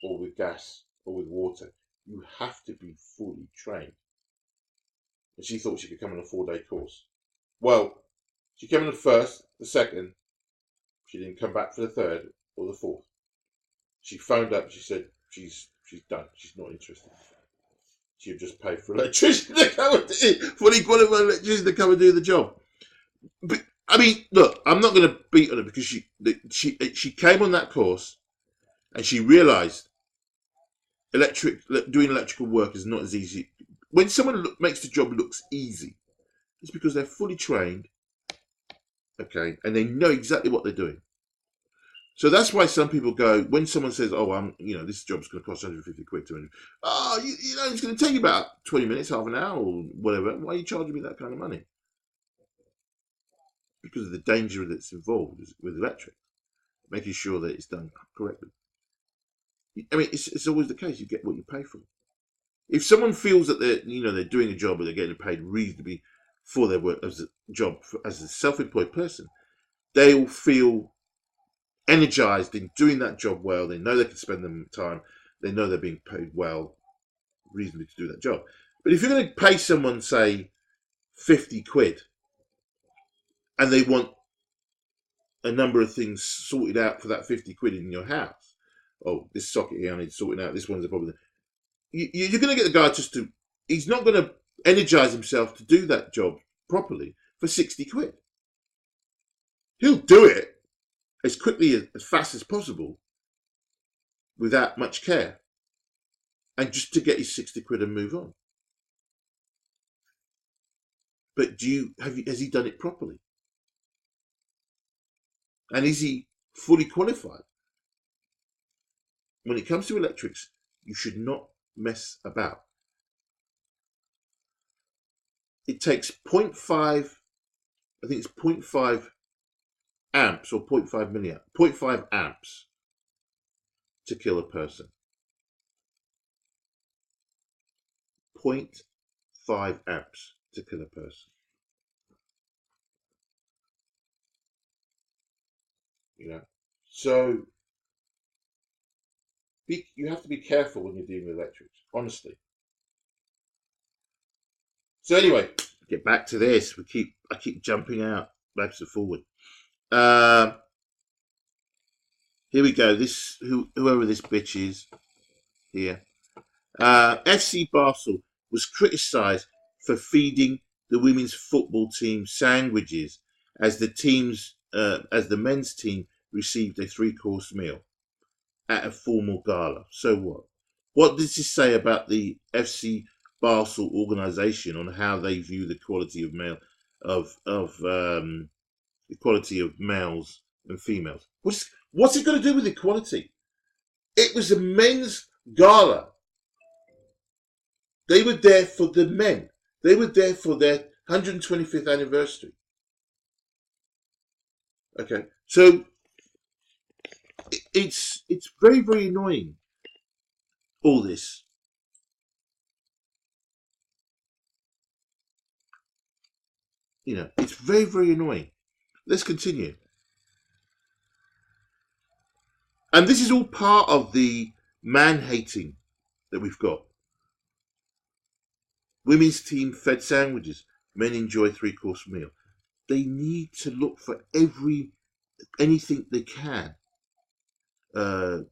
or with gas, or with water. You have to be fully trained. And she thought she could come on a 4-day course. Well, she came on the first, the second. She didn't come back for the third or the fourth. She phoned up. She said she's done. She's not interested. She'll just pay for an electrician to come and fully qualified electrician to come and do the job. But I mean, look, I'm not going to beat on her because she came on that course and she realised doing electrical work is not as easy. When someone makes the job looks easy, it's because they're fully trained, okay, and they know exactly what they're doing. So that's why some people go, when someone says, oh, this job's going to cost 150 quid, 200, it's going to take you about 20 minutes, half an hour, or whatever. Why are you charging me that kind of money? Because of the danger that's involved with electric, making sure that it's done correctly. I mean, it's always the case. You get what you pay for. If someone feels that they're doing a job and they're getting paid reasonably for their work as a job, as a self-employed person, they'll feel energized in doing that job well. They know they can spend them time. They know they're being paid well, reasonably, to do that job. But if you're going to pay someone, say, 50 quid, and they want a number of things sorted out for that 50 quid in your house, oh, this socket here I need sorting out, this one's a problem. You're going to get the guy he's not going to energize himself to do that job properly for 60 quid. He'll do it as quickly, as fast as possible, without much care, and just to get his 60 quid and move on. But has he done it properly? And is he fully qualified? When it comes to electrics, you should not mess about. It takes 0.5, I think it's 0.5 amps or 0.5 milliamp, 0.5 amps to kill a person. 0.5 amps to kill a person. So you have to be careful when you're dealing with electrics, honestly. So anyway, Get back to this. I keep jumping out backwards and forward. Here we go. Whoever this bitch is here. FC Basel was criticised for feeding the women's football team sandwiches as the men's team received a 3-course meal at a formal gala. So what? What does this say about the FC Basel organisation on how they view the quality of males and females? What's it got to do with equality? It was a men's gala. They were there for the men. They were there for their 125th anniversary. Okay, so it's very, very annoying, all this. You know, it's very, very annoying. Let's continue. And this is all part of the man-hating that we've got. Women's team fed sandwiches. Men enjoy 3-course meal. They need to look for anything they can to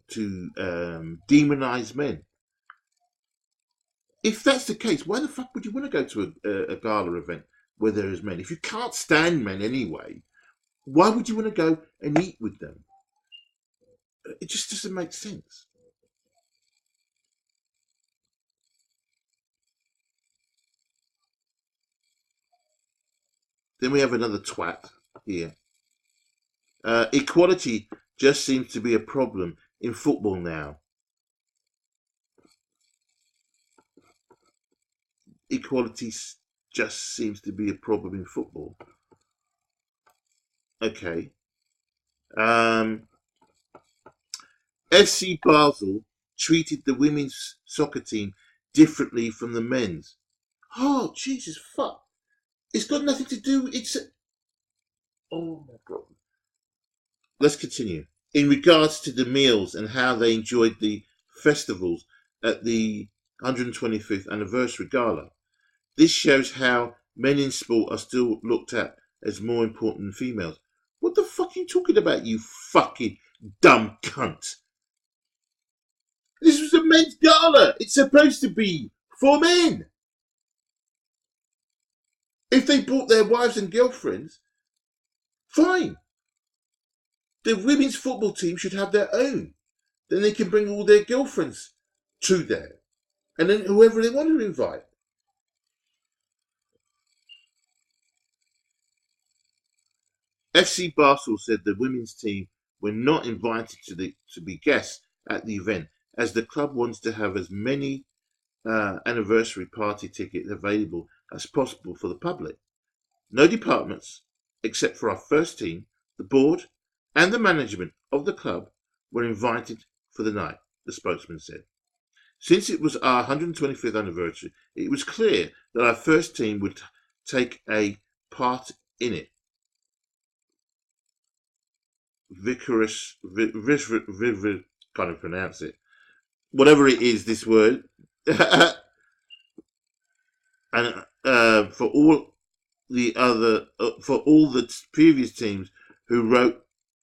demonize men. If that's the case, why the fuck would you want to go to a gala event where there is men? If you can't stand men anyway, why would you want to go and eat with them? It just doesn't make sense. Then we have another twat here. Equality just seems to be a problem in football now. Equality just seems to be a problem in football. Okay. FC Basel treated the women's soccer team differently from the men's. Oh, Jesus, fuck. It's got nothing to do. Oh, my God. Let's continue. In regards to the meals and how they enjoyed the festivals at the 125th anniversary gala, this shows how men in sport are still looked at as more important than females. What the fuck are you talking about, you fucking dumb cunt? This was a men's gala. It's supposed to be for men. If they brought their wives and girlfriends, fine. The women's football team should have their own. Then they can bring all their girlfriends to there. And then whoever they want to invite. FC Basel said the women's team were not invited to be guests at the event, as the club wants to have as many anniversary party tickets available as possible for the public. No departments, except for our first team, the board, and the management of the club were invited for the night, the spokesman said. Since it was our 125th anniversary, it was clear that our first team would take a part in it. Can't pronounce it. Whatever it is, this word. And for all the previous teams who wrote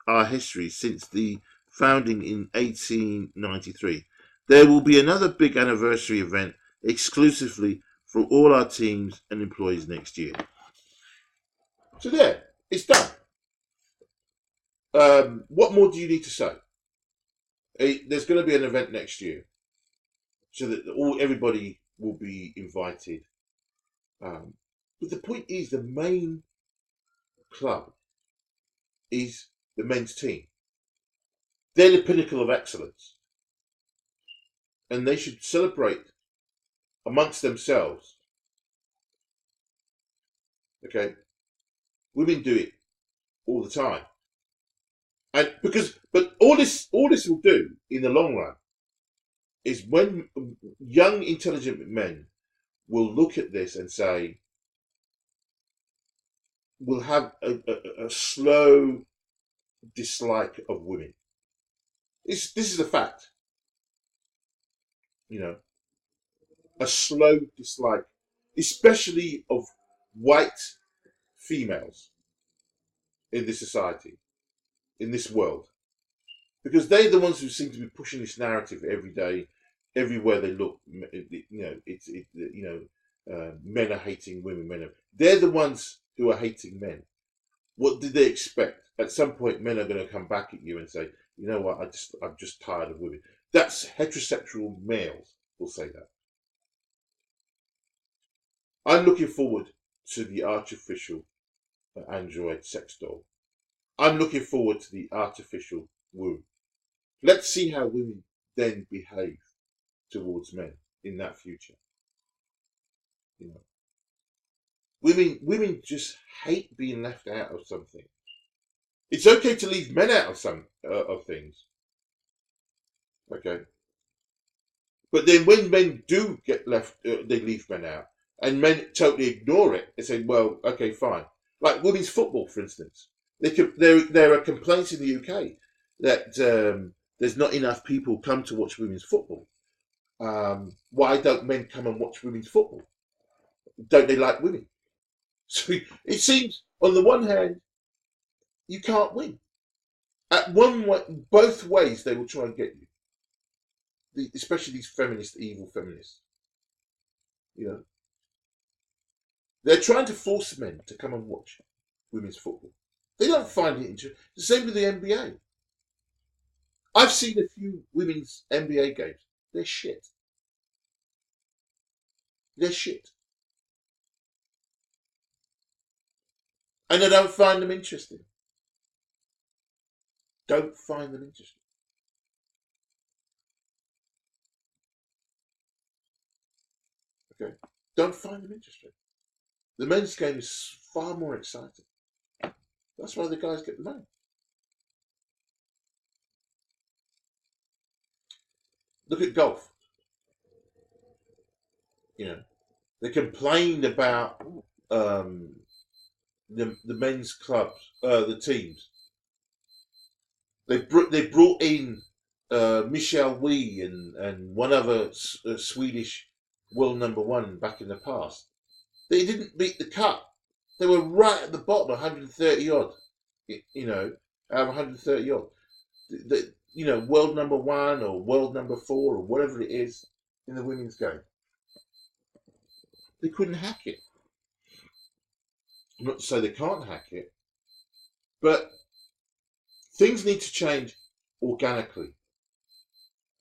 our history since the founding in 1893, there will be another big anniversary event exclusively for all our teams and employees next year. So there, it's done. What more do you need to say? There's going to be an event next year, so that everybody will be invited. But the point is, the main club is the men's team. They're the pinnacle of excellence, and they should celebrate amongst themselves. Okay, women do it all the time. And but all this will do in the long run is when young, intelligent men will look at this and say, we'll have a slow dislike of women. This is a fact. You know, a slow dislike, especially of white females in this society, in this world, because they're the ones who seem to be pushing this narrative every day, everywhere they look. Men are hating women. They're the ones who are hating men. What did they expect? At some point, men are going to come back at you and say, "You know what? I'm just tired of women." That's heterosexual males will say that. I'm looking forward to the artificial android sex doll. I'm looking forward to the artificial womb. Let's see how women then behave towards men in that future. You know, women just hate being left out of something. It's okay to leave men out of some of things, okay. But then when men do get left, they leave men out, and men totally ignore it and say, "Well, okay, fine." Like women's football, for instance, there are complaints in the UK that there's not enough people come to watch women's football. Why don't men come and watch women's football? Don't they like women? So it seems, on the one hand, you can't win. At one way, both ways, they will try and get you. Especially these feminist, evil feminists. You know, they're trying to force men to come and watch women's football. They don't find it interesting. The same with the NBA. I've seen a few women's NBA games. They're shit. They're shit. And I don't find them interesting. Don't find them interesting. Okay? Don't find them interesting. The men's game is far more exciting. That's why the guys get the money. Look at golf. You know, they complained about the men's clubs, the teams. They brought in Michelle Wee and one other Swedish world #1 back in the past. They didn't beat the cut. They were right at the bottom, 130 odd. You know, out of 130 odd. World #1 or world #4 or whatever it is in the women's game. They couldn't hack it. Not to say they can't hack it, but things need to change organically.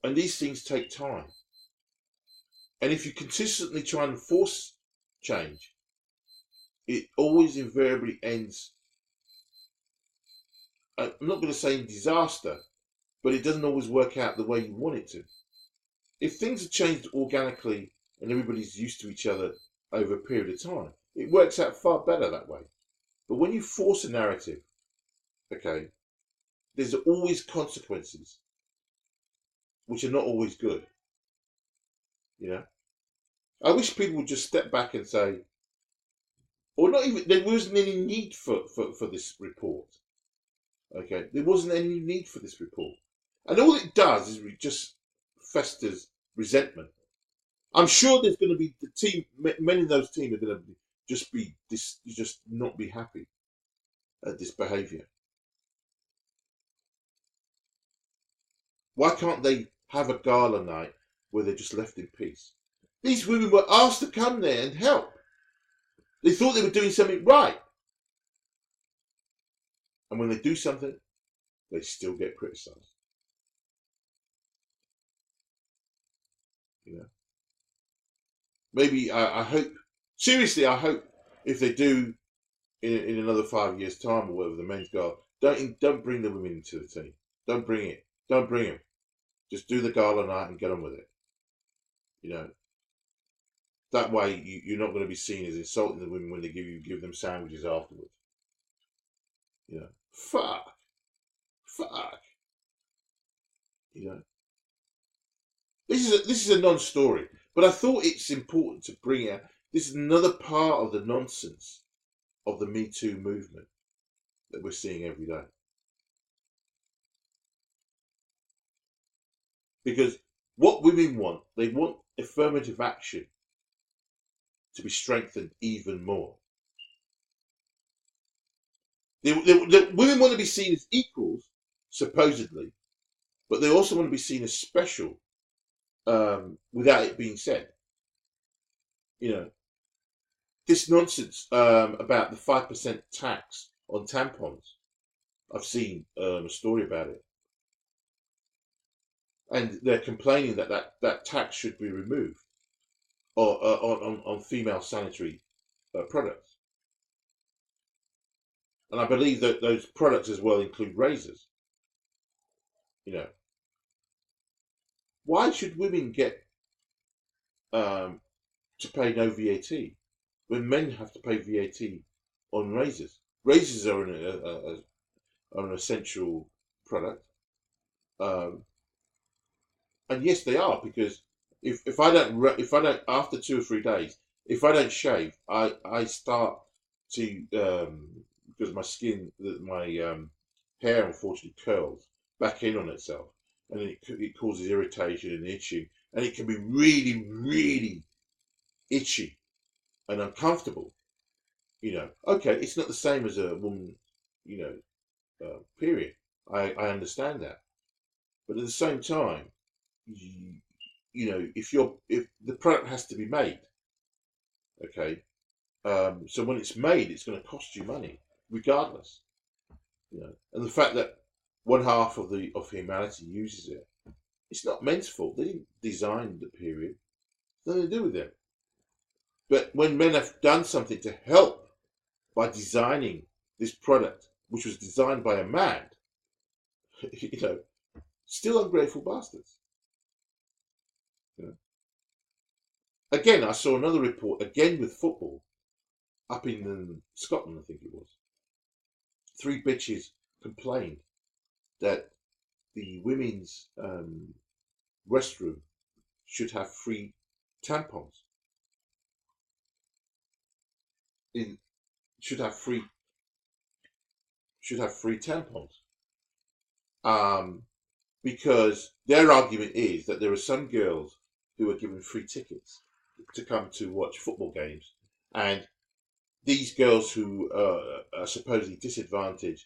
And these things take time. And if you consistently try and force change, it always invariably ends, I'm not going to say in disaster, but it doesn't always work out the way you want it to. If things are changed organically and everybody's used to each other over a period of time, it works out far better that way. But when you force a narrative, okay, there's always consequences, which are not always good. You know, I wish people would just step back and say, or not even, there wasn't any need for this report. Okay, there wasn't any need for this report. And all it does is it just festers resentment. I'm sure there's going to be many of those teams are going to just not be happy at this behaviour. Why can't they have a gala night where they're just left in peace? These women were asked to come there and help. They thought they were doing something right. And when they do something, they still get criticised. You know, maybe I hope, seriously, I hope if they do in another 5 years' time or whatever, the men's gala, don't bring the women into the team. Don't bring it. Don't bring them. Just do the gala night and get on with it. You know, that way you're not going to be seen as insulting the women when they give them sandwiches afterwards. You know, fuck. You know, this is a non-story, but I thought it's important to bring out. This is another part of the nonsense of the Me Too movement that we're seeing every day. Because what women want, they want affirmative action to be strengthened even more. The women want to be seen as equals, supposedly, but they also want to be seen as special, without it being said. You know, this nonsense about the 5% tax on tampons. I've seen a story about it, and they're complaining that tax should be removed, or on female sanitary products. And I believe that those products as well include razors. You know, why should women get to pay no VAT when men have to pay VAT on razors? Razors are an essential product, and yes, they are, because if I don't after 2 or 3 days, if I don't shave, I start to because my skin, my hair unfortunately curls back in on itself, and it causes irritation and itching, and it can be really, really itchy and uncomfortable. You know, okay, it's not the same as a woman, you know, period. I understand that, but at the same time, you know, if the product has to be made, okay, so when it's made, it's going to cost you money, regardless. You know, and the fact that one half of humanity uses it, it's not men's fault. They didn't design the period. It's nothing to do with them. But when men have done something to help by designing this product, which was designed by a man, you know, still ungrateful bastards. You know? Again, I saw another report, again with football, up in Scotland, I think it was. 3 bitches complained that the women's restroom should have free tampons. Should have free tampons. Because their argument is that there are some girls who are given free tickets to come to watch football games, and these girls who are supposedly disadvantaged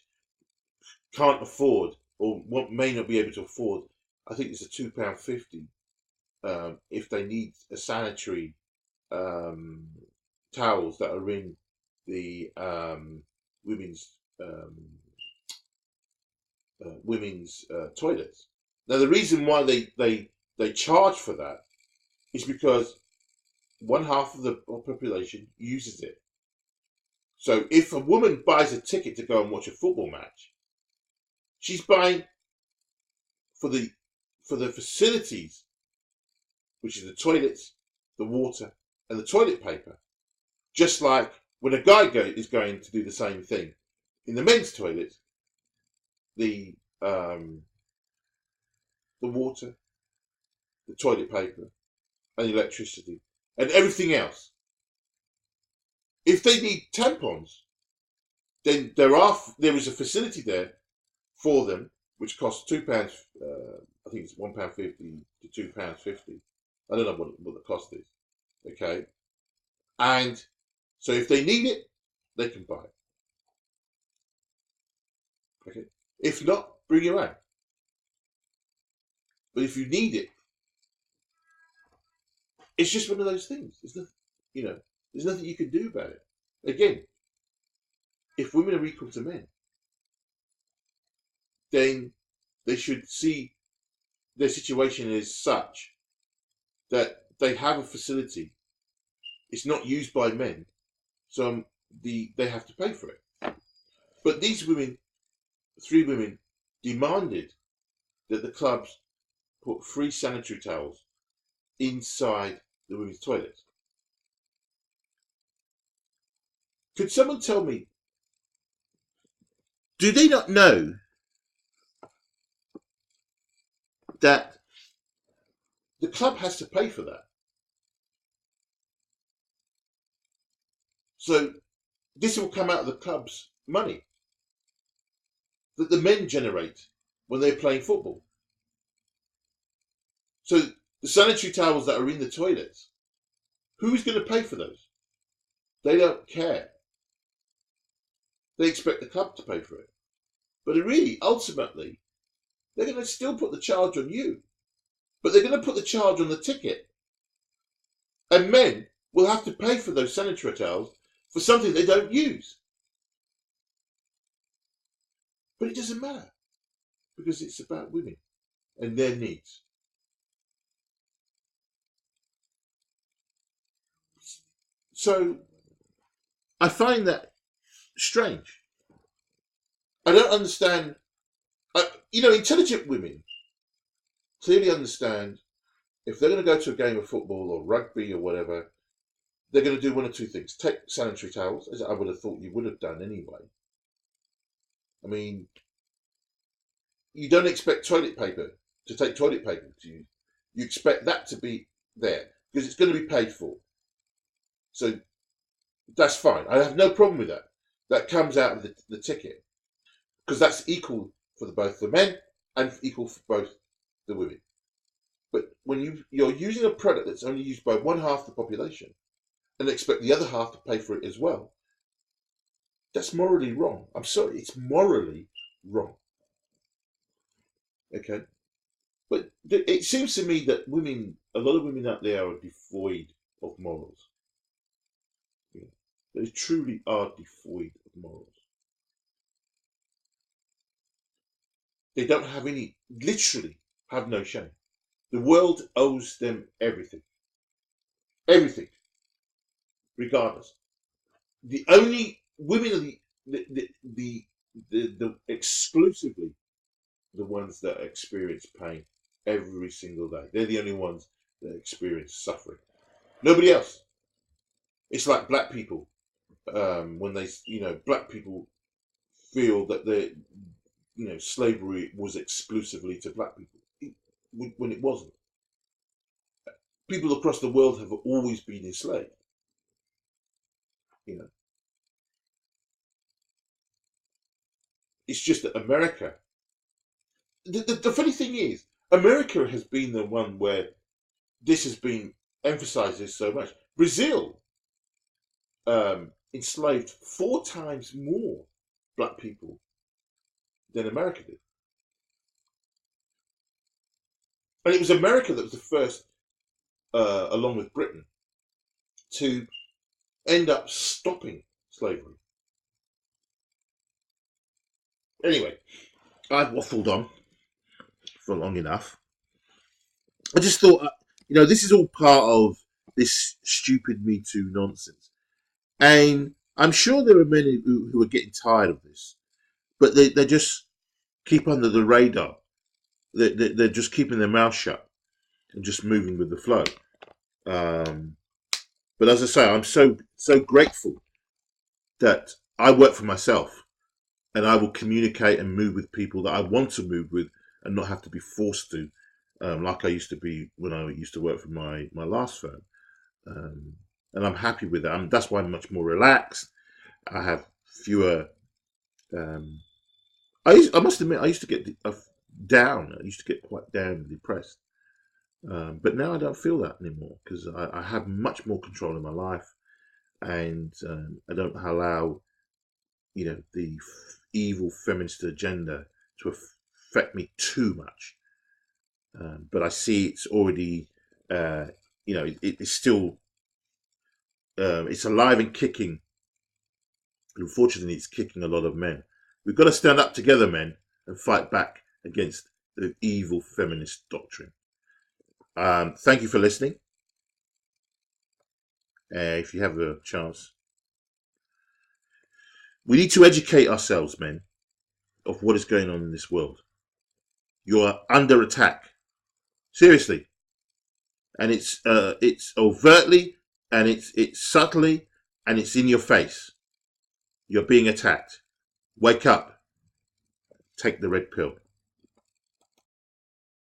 can't afford, or may not be able to afford, I think it's a £2.50 if they need a sanitary towels that are in the women's toilets. Now, the reason why they charge for that is because one half of the population uses it. So if a woman buys a ticket to go and watch a football match, she's buying for the facilities, which is the toilets, the water, and the toilet paper. Just like when a guy is going to do the same thing in the men's toilets, the water, the toilet paper, and the electricity, and everything else. If they need tampons, then there is a facility there for them, which costs £2. I think it's £1.50 to £2.50. I don't know what the cost is. Okay, and so if they need it, they can buy it. Okay, if not, bring your own. But if you need it, it's just one of those things. It's not, you know, there's nothing you can do about it. Again, if women are equal to men, then they should see their situation as such that they have a facility. It's not used by men, so they have to pay for it. But these women, 3 women, demanded that the clubs put free sanitary towels inside the women's toilets. Could someone tell me, do they not know that the club has to pay for that? So this will come out of the club's money that the men generate when they're playing football. So the sanitary towels that are in the toilets, who's going to pay for those? They don't care. They expect the club to pay for it. But really, ultimately, they're going to still put the charge on you. But they're going to put the charge on the ticket. And men will have to pay for those sanitary towels for something they don't use. But it doesn't matter, because it's about women and their needs. So I find that strange. I don't understand. Intelligent women clearly understand if they're going to go to a game of football or rugby or whatever, they're going to do one or two things. Take sanitary towels, as I would have thought you would have done anyway. I mean, you don't expect toilet paper to take toilet paper to use. You expect that to be there because it's going to be paid for. So that's fine. I have no problem with that. That comes out of the ticket because that's equal for both the men and equal for both the women. But when you're using a product that's only used by one half the population and expect the other half to pay for it as well, that's morally wrong. I'm sorry, it's morally wrong. Okay? But it seems to me that a lot of women out there are devoid of morals. Yeah. They truly are devoid of morals. They don't have any, literally have no shame. The world owes them everything. Everything. Regardless. The only women are the exclusively the ones that experience pain every single day. They're the only ones that experience suffering. Nobody else. It's like black people. When black people feel that slavery was exclusively to black people, when it wasn't. People across the world have always been enslaved. It's just that America. The funny thing is, America has been the one where this has been emphasized so much. Brazil enslaved 4 times more black people than America did. And it was America that was the first, along with Britain, to end up stopping slavery. Anyway, I've waffled on for long enough. I just thought, this is all part of this stupid Me Too nonsense. And I'm sure there are many who are getting tired of this, but they just keep under the radar. They're just keeping their mouth shut and just moving with the flow. But as I say, I'm so grateful that I work for myself and I will communicate and move with people that I want to move with and not have to be forced to, like I used to be when I used to work for my last firm. And I'm happy with that. That's why I'm much more relaxed. I have fewer. I must admit, I used to get down. I used to get quite down and depressed. But now I don't feel that anymore because I have much more control in my life, and I don't allow, the evil feminist agenda to affect me too much. But I see it's already, it's still, it's alive and kicking. Unfortunately, it's kicking a lot of men. We've got to stand up together, men, and fight back against the evil feminist doctrine. Thank you for listening. If you have a chance, we need to educate ourselves, men, of what is going on in this world. You are under attack, seriously, and it's overtly, and it's subtly, and it's in your face. You're being attacked. Wake up. Take the red pill.